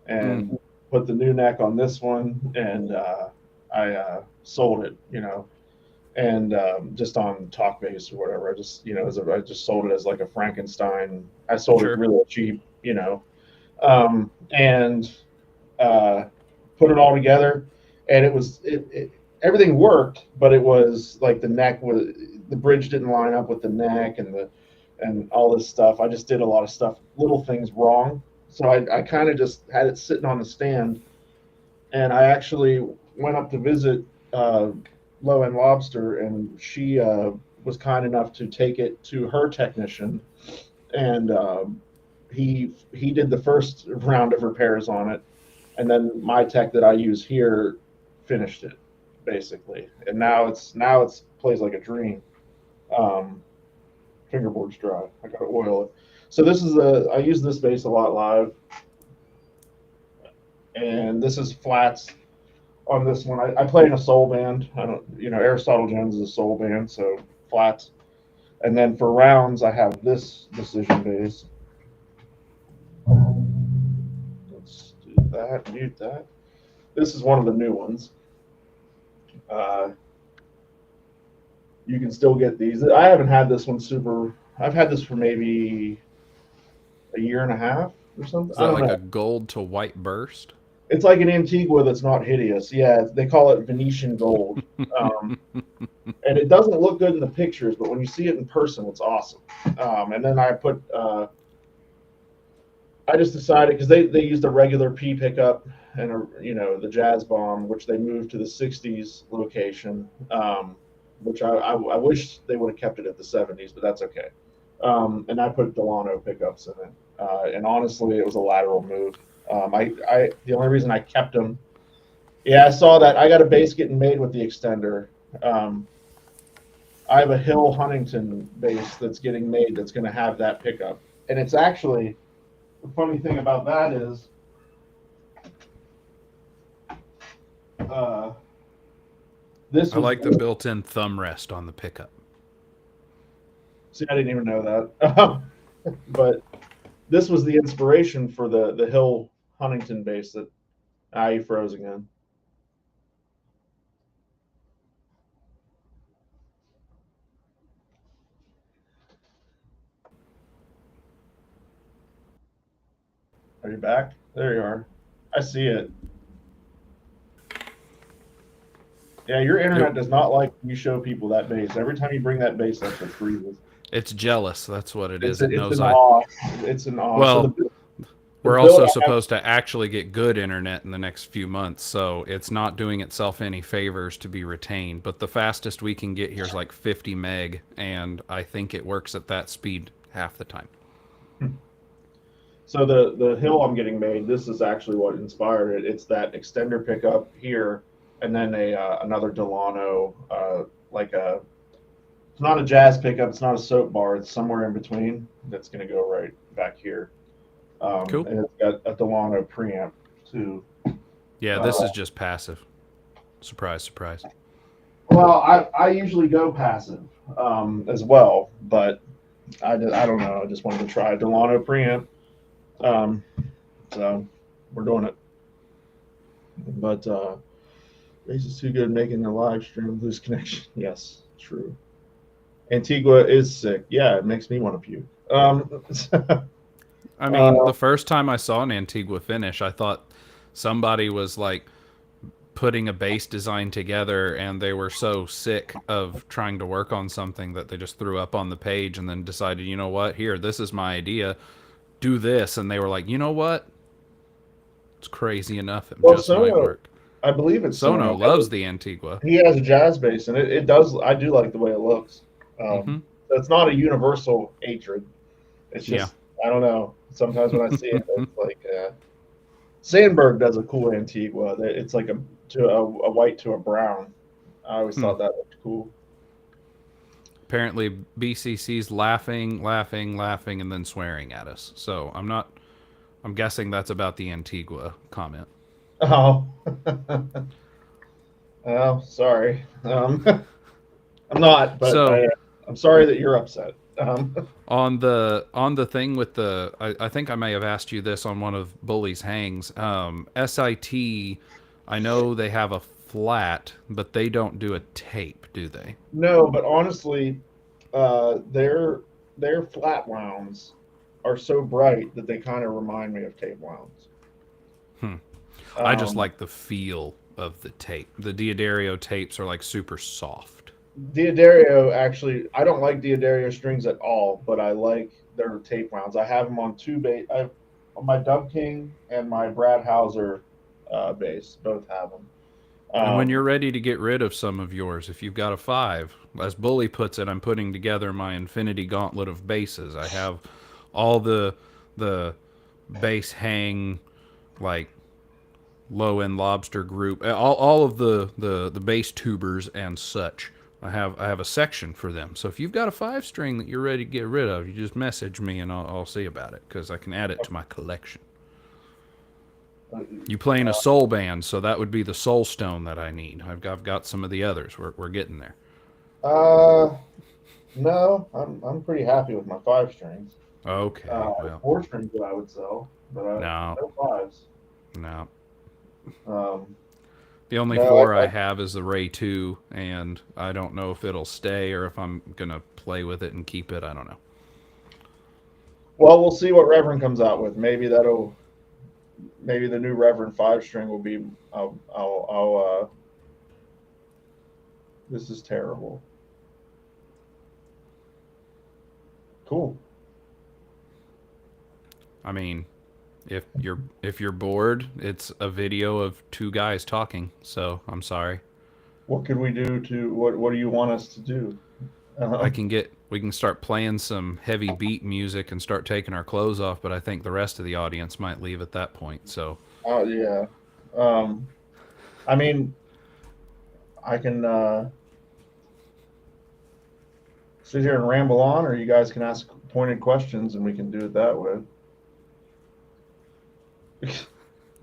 and put the new neck on this one, and I sold it, and just on Talkbase or whatever. I just sold it as like a Frankenstein. I sold it really cheap, and put it all together, and everything worked, but it was like the bridge didn't line up with the neck and all this stuff. I just did a lot of stuff, little things wrong. So I kind of just had it sitting on the stand, and I actually went up to visit Low End Lobster, and she was kind enough to take it to her technician, and he did the first round of repairs on it, and then my tech that I use here finished it basically, and now it's plays like a dream. Fingerboard's dry. I gotta oil it. So I use this bass a lot live, and this is flats on this one. I play in a soul band. I don't, Aristotle Jones is a soul band, so flats. And then for rounds, I have this decision bass. Let's do that, mute that. This is one of the new ones. You can still get these. I haven't had this one I've had this for maybe a year and a half or something. Is that like a gold to white burst? It's like an Antigua that's not hideous. Yeah, they call it Venetian gold. Um, and it doesn't look good in the pictures, but when you see it in person, it's awesome. And then I just decided because they used a regular P pickup and the Jazz Bomb, which they moved to the '60s location, which I wish they would have kept it at the '70s, but that's okay. And I put Delano pickups in it, and honestly, it was a lateral move. I the only reason I kept them, yeah, I saw that I got a base getting made with the extender. Um, I have a Hill Huntington base that's getting made that's going to have that pickup, and it's actually the funny thing about that is uh, this I was like the built-in thumb rest on the pickup. see I didn't even know that, but this was the inspiration for the Hill Huntington base that I froze again. Are you back? There you are. I see it. Yeah, your It, internet does not like when you show people that base. Every time you bring that base up, it freezes. it's jealous. That's what it It's is. It it's knows an I. awe. It's an awe. So Well, the we're build also I have, supposed to actually get good internet in the next few months, so it's not doing itself any favors to be retained. But the fastest we can get here is like 50 meg, and I think it works at that speed half the time. so the hill I'm getting made. This is actually what inspired it. It's that extender pickup here, and then a another Delano, like a. It's not a jazz pickup. It's not a soap bar. It's somewhere in between. That's going to go right back here. Cool. And it's got a Delano preamp too. Yeah, this is just passive. Surprise, surprise. Well, I usually go passive as well, but I don't know. I just wanted to try a Delano preamp. Um, so we're doing it. But Race is too good making a live stream lose connection. Yes, true. Antigua is sick. Yeah, it makes me want to puke. I mean, the first time I saw an Antigua finish, I thought somebody was like putting a base design together and they were so sick of trying to work on something that they just threw up on the page and then decided, you know what, here, this is my idea, do this. And they were like, you know what, it's crazy enough, it well, just might work. I believe it's Sono Sono. loves the Antigua. He has a jazz bass, and it does. I do like the way it looks. Mm-hmm. It's not a universal hatred. It's just I don't know. Sometimes when I see it, it's like Sandberg does a cool Antigua. It's like a white to a brown. I always thought that looked cool. Apparently, BCC's laughing, laughing, laughing, and then swearing at us. So I'm guessing that's about the Antigua comment. Oh, oh, sorry. I'm not, but So I'm sorry that you're upset. on the thing with the, I think I may have asked you this on one of Bully's hangs. SIT, I know they have a flat, but they don't do a tape, do they? No, but honestly, their flat wounds are so bright that they kind of remind me of tape wounds. I just like the feel of the tape. The Diodario tapes are like super soft. Diodario actually, I don't like Diodario strings at all, but I like their tape wounds. I have them on two bass. I have on my Dub King and my Brad Hauser bass. Both have them. And when you're ready to get rid of some of yours, if you've got a 5, as Bully puts it, I'm putting together my infinity gauntlet of basses. I have all the bass hang, like low end lobster group, all of the bass tubers and such. I have a section for them. So if you've got a 5-string that you're ready to get rid of, you just message me and I'll see about it because I can add it to my collection. You playing a soul band, so that would be the soul stone that I need. I've got some of the others. We're getting there. No, I'm pretty happy with my 5 strings. Okay. Well, 4 strings that I would sell, but no 5s. No. Um, The only 4 I have is the Ray 2, and I don't know if it'll stay or if I'm going to play with it and keep it. I don't know. Well, we'll see what Reverend comes out with. Maybe that'll maybe the new Reverend 5 string will be. This is terrible. Cool. I mean, if you're bored, it's a video of two guys talking. So I'm sorry. What could we do to what do you want us to do? Um, We can start playing some heavy beat music and start taking our clothes off, but I think the rest of the audience might leave at that point. So oh yeah. Um, I mean, I can sit here and ramble on, or you guys can ask pointed questions, and we can do it that way.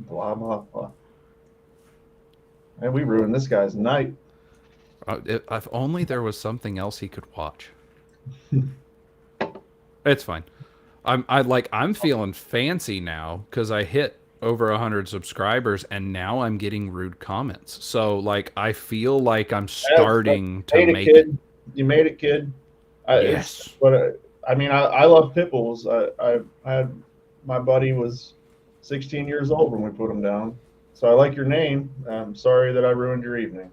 Blah blah blah. And we ruined this guy's night. if only there was something else he could watch. It's fine. I'm feeling fancy now because I hit over 100 subscribers and now I'm getting rude comments. So like I feel like I'm You starting to made it, make it. kid. You made it, kid. It's Yes. but I mean, I love pit bulls. I had my buddy was 16 years old when we put him down. So I like your name. I'm sorry that I ruined your evening.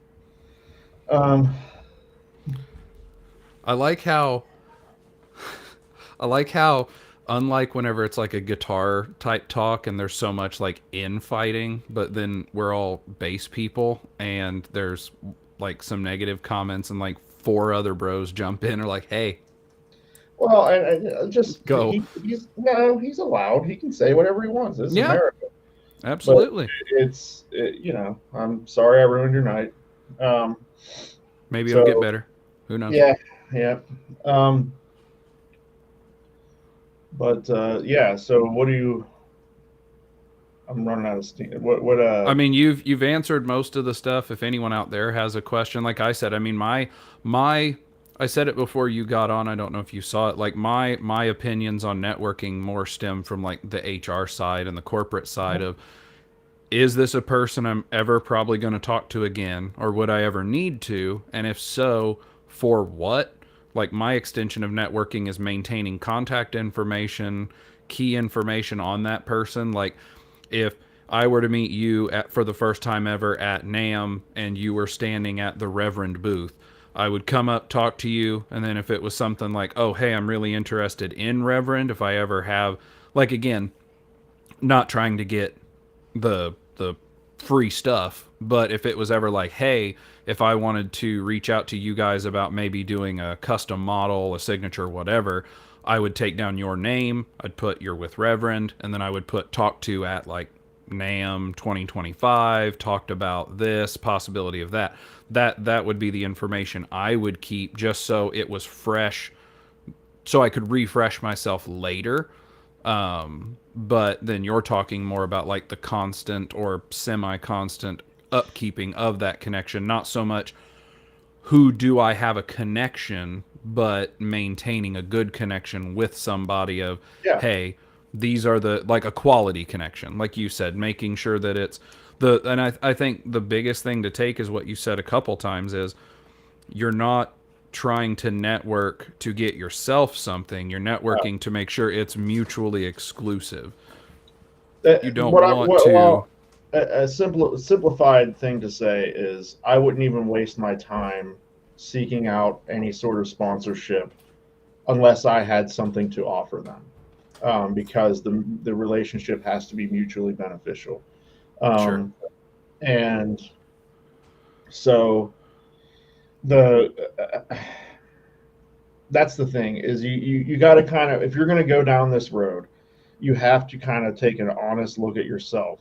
Um, I like how I like how unlike whenever it's like a guitar type talk and there's so much like infighting, but then we're all bass people and there's like some negative comments and like four other bros jump in and are like, "Hey, well, and just go." he's no, he's allowed. He can say whatever he wants. This is Yeah, America. But absolutely. I'm sorry I ruined your night. Um, Maybe it'll get so better. Who knows? yeah, yeah. Um, but yeah. So what do you? I'm running out of steam. What? I mean, you've answered most of the stuff. If anyone out there has a question, like I said, I mean, my I said it before you got on. I don't know if you saw it. Like my opinions on networking more stem from like the HR side and the corporate side of, is this a person I'm ever probably going to talk to again, or would I ever need to? And if so, for what? Like my extension of networking is maintaining contact information, key information on that person. Like if I were to meet you for the first time ever at NAM and you were standing at the Reverend booth, I would come up, talk to you, and then if it was something like, oh, hey, I'm really interested in Reverend, if I ever have, like, again, not trying to get the free stuff, but if it was ever like, hey, if I wanted to reach out to you guys about maybe doing a custom model, a signature, whatever, I would take down your name, I'd put you're with Reverend, and then I would put talk to at like NAM 2025, talked about this possibility of that. That would be the information I would keep just so it was fresh, so I could refresh myself later. But then you're talking more about like the constant or semi-constant upkeeping of that connection, not so much who do I have a connection, but maintaining a good connection with somebody of, Yeah. hey, these are the, like a quality connection, like you said, making sure that it's the, and I think the biggest thing to take is what you said a couple times is you're not trying to network to get yourself something. You're networking to make sure it's mutually exclusive. You don't What I want what to. well, a simplified thing to say is I wouldn't even waste my time seeking out any sort of sponsorship unless I had something to offer them, because the relationship has to be mutually beneficial. Sure. Um, and so the that's the thing is you got to kind of, if you're going to go down this road, you have to kind of take an honest look at yourself.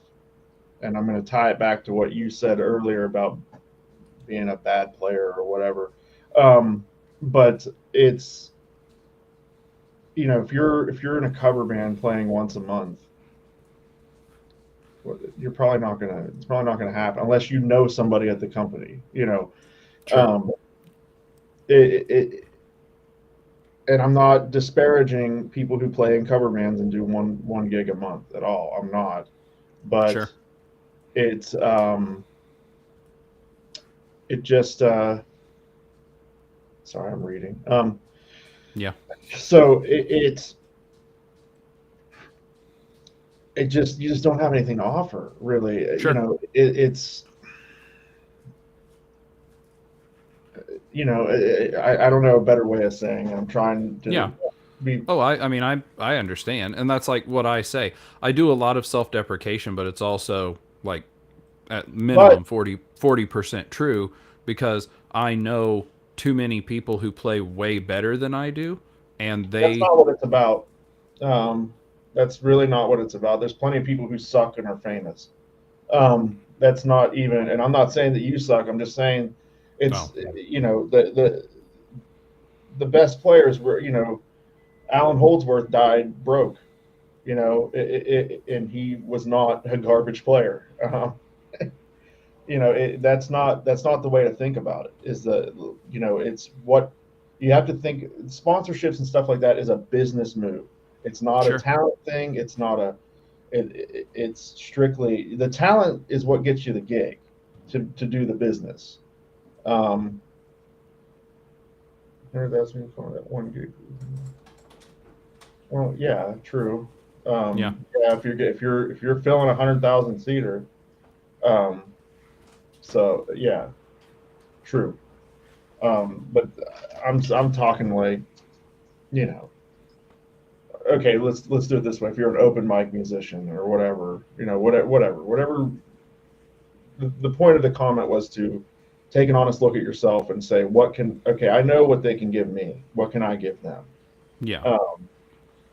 And I'm going to tie it back to what you said earlier about being a bad player or whatever. But it's, if you're in a cover band playing once a month, you're probably not gonna it's probably not gonna happen unless you know somebody at the company. Sure. Um, it and I'm not disparaging people who play in cover bands and do one gig a month at all. I'm not, but Sure. it's it just sorry, I'm reading. Yeah. So you just don't have anything to offer, really. Sure. It's I don't know a better way of saying it. I'm trying Yeah. to be. Oh, I mean, I understand, and that's like what I say. I do a lot of self-deprecation, but it's also like at But minimum 40% true because I know too many people who play way better than I do, and that's they not what it's about. Um, that's really not what it's about. There's plenty of people who suck and are famous. That's not even, and I'm not saying that you suck. I'm just saying oh it's the best players were Alan Holdsworth died broke. And he was not a garbage player. That's not the way to think about it. It's what you have to think. Sponsorships and stuff like that is a business move. It's not a sure talent thing. It's not a. It's strictly the talent is what gets you the gig to do the business. Um, that's me for that one gig. Well, yeah, true. yeah Yeah, if you're filling 100,000 seater, um, so yeah, true. But I'm talking like you know, okay, let's do it this way. If you're an open mic musician or whatever, whatever. The point of the comment was to take an honest look at yourself and say, okay, I know what they can give me. What can I give them? yeah Um,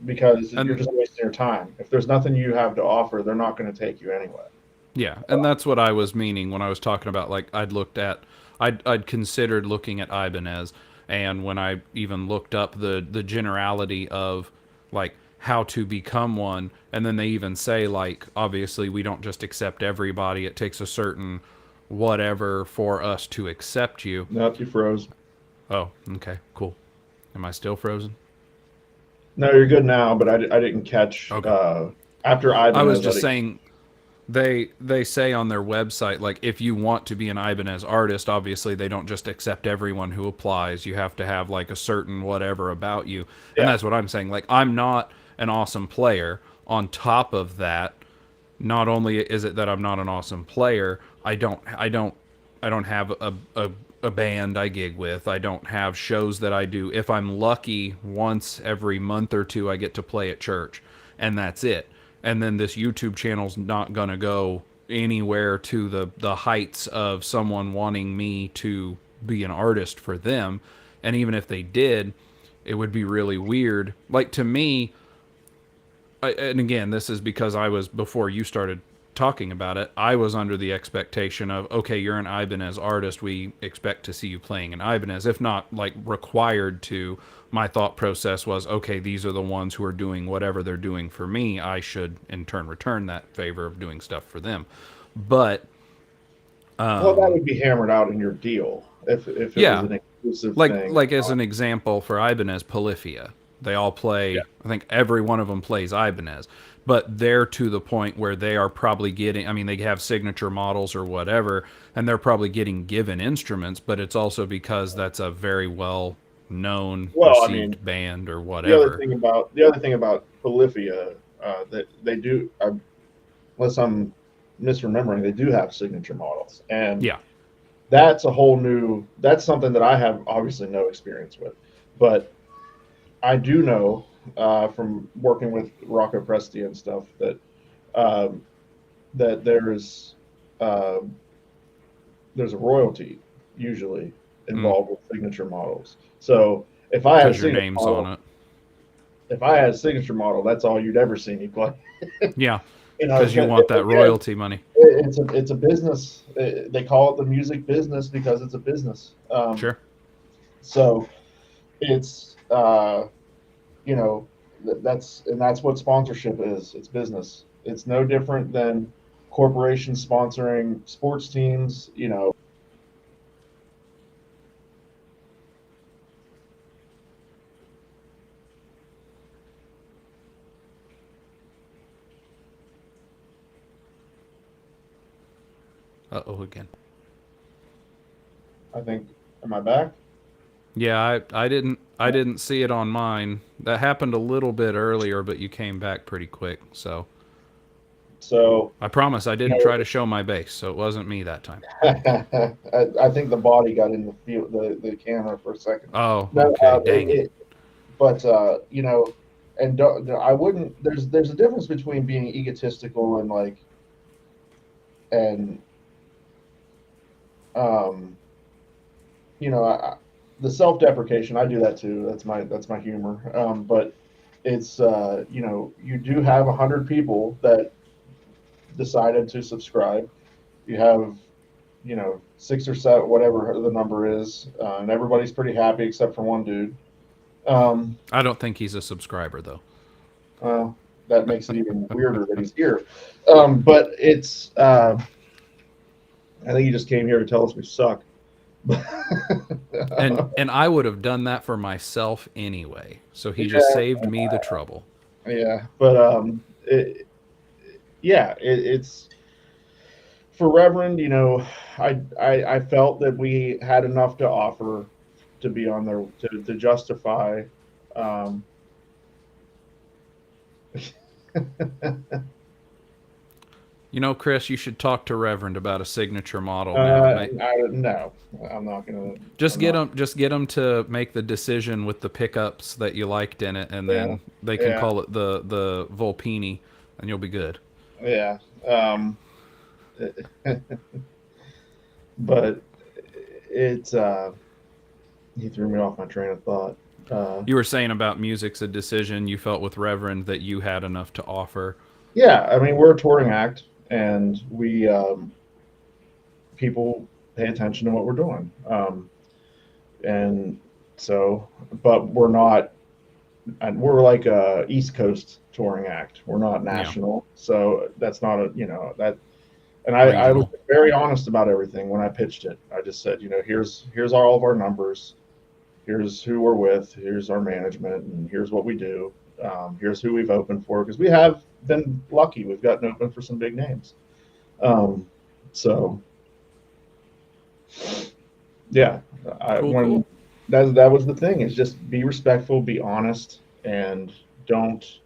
because you're and just wasting your time. If there's nothing you have to offer, they're not going to take you anyway. yeah, and that's what I was meaning when I was talking about like I'd considered looking at Ibanez, and when I even looked up the generality of like how to become one, and then they even say like obviously we don't just accept everybody. It takes a certain whatever for us to accept you. Nope, you froze. Oh, okay, cool. Am I still frozen? No, you're good now, but I didn't catch Okay. after I was Ibanez. I just didn't. saying they say on their website like if you want to be an Ibanez artist, obviously they don't just accept everyone who applies. You have to have like a certain whatever about you. And Yeah, that's what I'm saying. Like I'm not an awesome player. On top of that, not only is it that I'm not an awesome player, I don't have a band I gig with. I don't have shows that I do. If I'm lucky, once every month or two I get to play at church, and that's it. And then this YouTube channel's not going to go anywhere to the heights of someone wanting me to be an artist for them. And even if they did, it would be really weird. Like to me, and again, this is because I was before you started talking about it. I was under the expectation of okay, you're an Ibanez artist. We expect to see you playing an Ibanez, if not like required to. My thought process was okay, these are the ones who are doing whatever they're doing for me. I should in turn return that favor of doing stuff for them. But well, that would be hammered out in your deal if it was yeah, an exclusive like thing. like as an example for Ibanez, Polyphia, they all Yeah. play. I think every one of them plays Ibanez, but they're to the point where they are probably getting. I mean, they have signature models or whatever, and they're probably getting given instruments. But it's also because that's a very well known, Well, I mean, received band or whatever. the other thing about Polyphia that they do, unless I'm misremembering, they do have signature models, and Yeah. that's a whole new. That's something that I have obviously no experience with, but I do know from working with Rocco Presti and stuff um, that uh, there's a royalty usually Mm, involved with signature models. So if I had a because your signature name's on model, it. that's all you'd ever see me play. Yeah. Because you want that Again, royalty money. it's a business. They call it the music business because it's a business. Sure. So it's you know that's what sponsorship is. It's business. It's no different than corporations sponsoring sports teams. Uh-oh again. I think. Am I back? Yeah, I didn't see it on mine. That happened a little bit earlier, but you came back pretty quick. So So, I promise I you didn't know, try to show my base, so it wasn't me that time. I think the body got in the field, the camera for a second. Oh, No, okay. Dang it. but you know, and I wouldn't. There's a difference between being egotistical and like and um you know, the self-deprecation. I do that too. That's my humor. But it's you know, you do have 100 people that decided to subscribe. You have, you know, 6 or 7, whatever the number is, and everybody's pretty happy except for one dude. Um, I don't think he's a subscriber though. well, that makes it even weirder that he's here. But it's I think he just came here to tell us we suck. And I would have done that for myself anyway. So he just Yeah, saved me the trouble. yeah, but yeah, it's for Reverend. You know, I felt that we had enough to offer to be on there to justify. Um, You know, Chris, you should talk to Reverend about a signature model now. no, I'm not gonna. Just I'm get not. him, just get him to make the decision with the pickups that you liked in it, and Yeah, then they can yeah, call it the Volpini, and you'll be good. yeah. But it's he threw me off my train of thought. You were saying about music's a decision you felt with Reverend that you had enough to offer. Yeah, I mean we're a touring act, and we people pay attention to what we're doing, and so, but we're not. And we're like a East Coast touring act. We're not Yeah, national, so that's not a, you know, that. And I was regional. very honest about everything when I pitched it. I just said, you know, here's all of our numbers, here's who we're with, here's our management, and here's what we do. Here's who we've opened for, because we have been lucky. We've gotten open for some big names. Um, so yeah, Cool, when cool. that was the thing, is just be respectful, be honest, and don't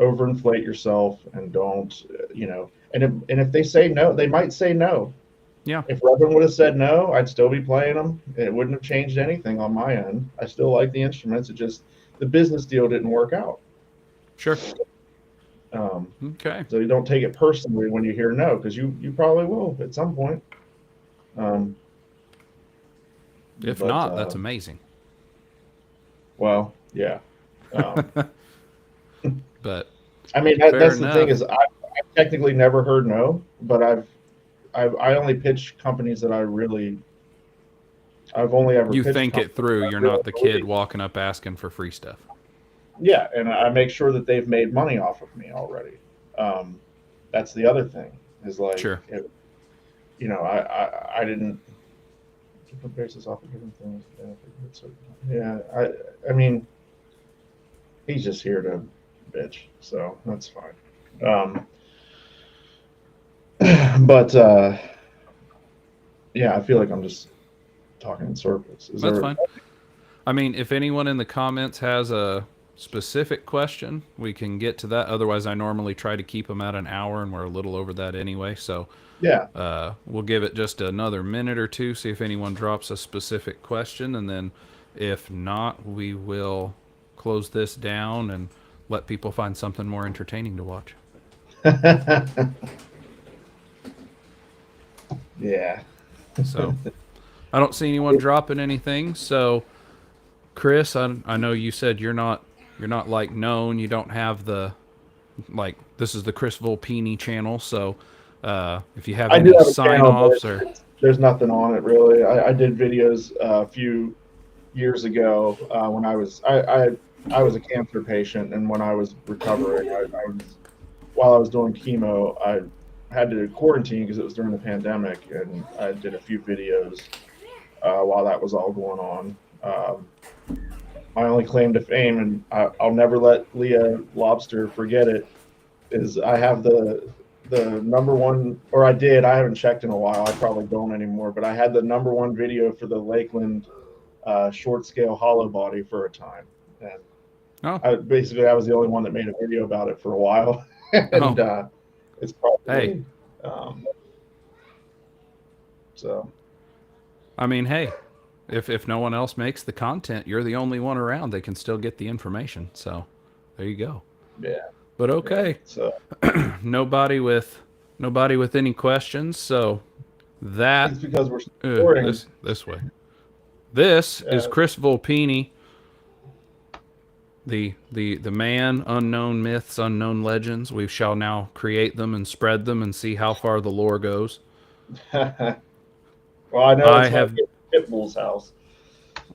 overinflate yourself, and don't, you know, and if they say no, they might say no. Yeah, If Reverend would have said no, I'd still be playing them. It wouldn't have changed anything on my end. I still like the instruments. It just, the business deal didn't work out. sure. Um, Okay. so you don't take it personally when you hear no, because you probably will at some point. Um, If but not, that's amazing. well, yeah. Um, But I mean fair that's the thing, enough. is I've technically never heard no, but I only pitch companies that I've only ever You pitched think it companies through. that I You're really not the kid believe. walking up asking for free stuff. Yeah, and I make sure that they've made money off of me already. Um, that's the other thing, is like, Sure. you know, I didn't different bases off of different things. Yeah, I mean, he's just here to bitch, so that's fine. But yeah, I feel like I'm just talking in circles. Is That's there? fine. I mean, if anyone in the comments has a specific question, we can get to that. Otherwise, I normally try to keep them at an hour, and we're a little over that anyway. So Yeah. we'll give it just another minute or two, see if anyone drops a specific question, and then if not, we will close this down and let people find something more entertaining to watch. Yeah. So I don't see anyone dropping anything. So Chris, I know you said you're not like known. You don't have the like this is the Chris Volpini channel. So if you have I do any have a sign channel, but offs or there's nothing on it really. I did videos a few years ago when I was a cancer patient, and when I was recovering, I was, while I was doing chemo, I had to quarantine because it was during the pandemic, and I did a few videos while that was all going on. My only claim to fame, and I'll never let Leah Lobster forget it, is I have the number one, or I did. I haven't checked in a while. I probably don't anymore. But I had the number one video for the Lakeland short scale hollow body for a time, and oh I was the only one that made a video about it for a while, oh and It's Hey, probably um, so. I mean, hey, if no one else makes the content, you're the only one around. They can still get the information. So there you go. Yeah, But yeah. okay, So nobody with nobody with any questions. So that it's because we're supporting. this way. This is Yeah, Chris Volpini, the man, unknown myths, unknown legends. We shall now create them and spread them and see how far the lore goes. well, I know I it's going to have, be at Pitbull's house.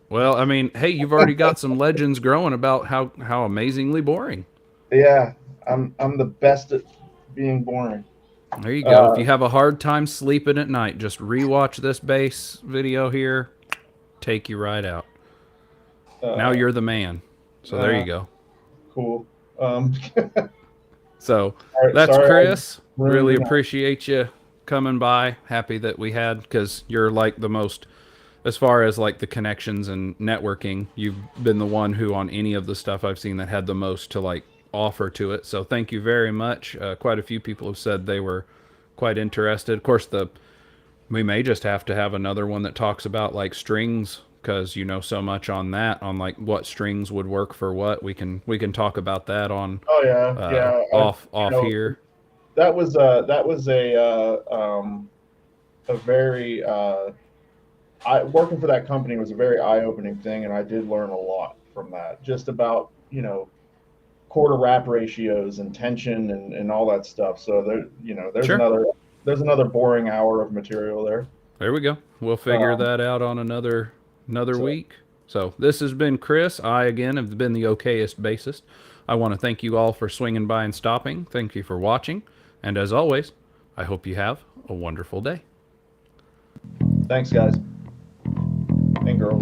well, I mean, hey, you've already got some legends growing about how amazingly boring. Yeah, I'm the best at being boring. There you go. If Uh, you have a hard time sleeping at night, just rewatch this base video here. Take you right out. Now uh, you're the man. So there you uh, go. cool. So All right, that's sorry I Chris. ruined Really your night. appreciate you coming by. Happy that we had, because you're like the most, as far as like the connections and networking, you've been the one who on any of the stuff I've seen that had the most to like offer to it. So thank you very much. Quite a few people have said they were quite interested. Of course, we may just have to have another one that talks about like strings, because you know so much on that, on like what strings would work for what. We can talk about that on Oh yeah, yeah. off here. That was a very I working for that company was a very eye-opening thing, and I did learn a lot from that. Just about quarter wrap ratios and tension and all that stuff. So there Sure. there's another boring hour of material there. There we go. We'll figure Um, that out on another so week. So this has been Chris. I again have been the okayest bassist. I want to thank you all for swinging by and stopping. Thank you for watching, and as always, I hope you have a wonderful day. thanks, guys and girls.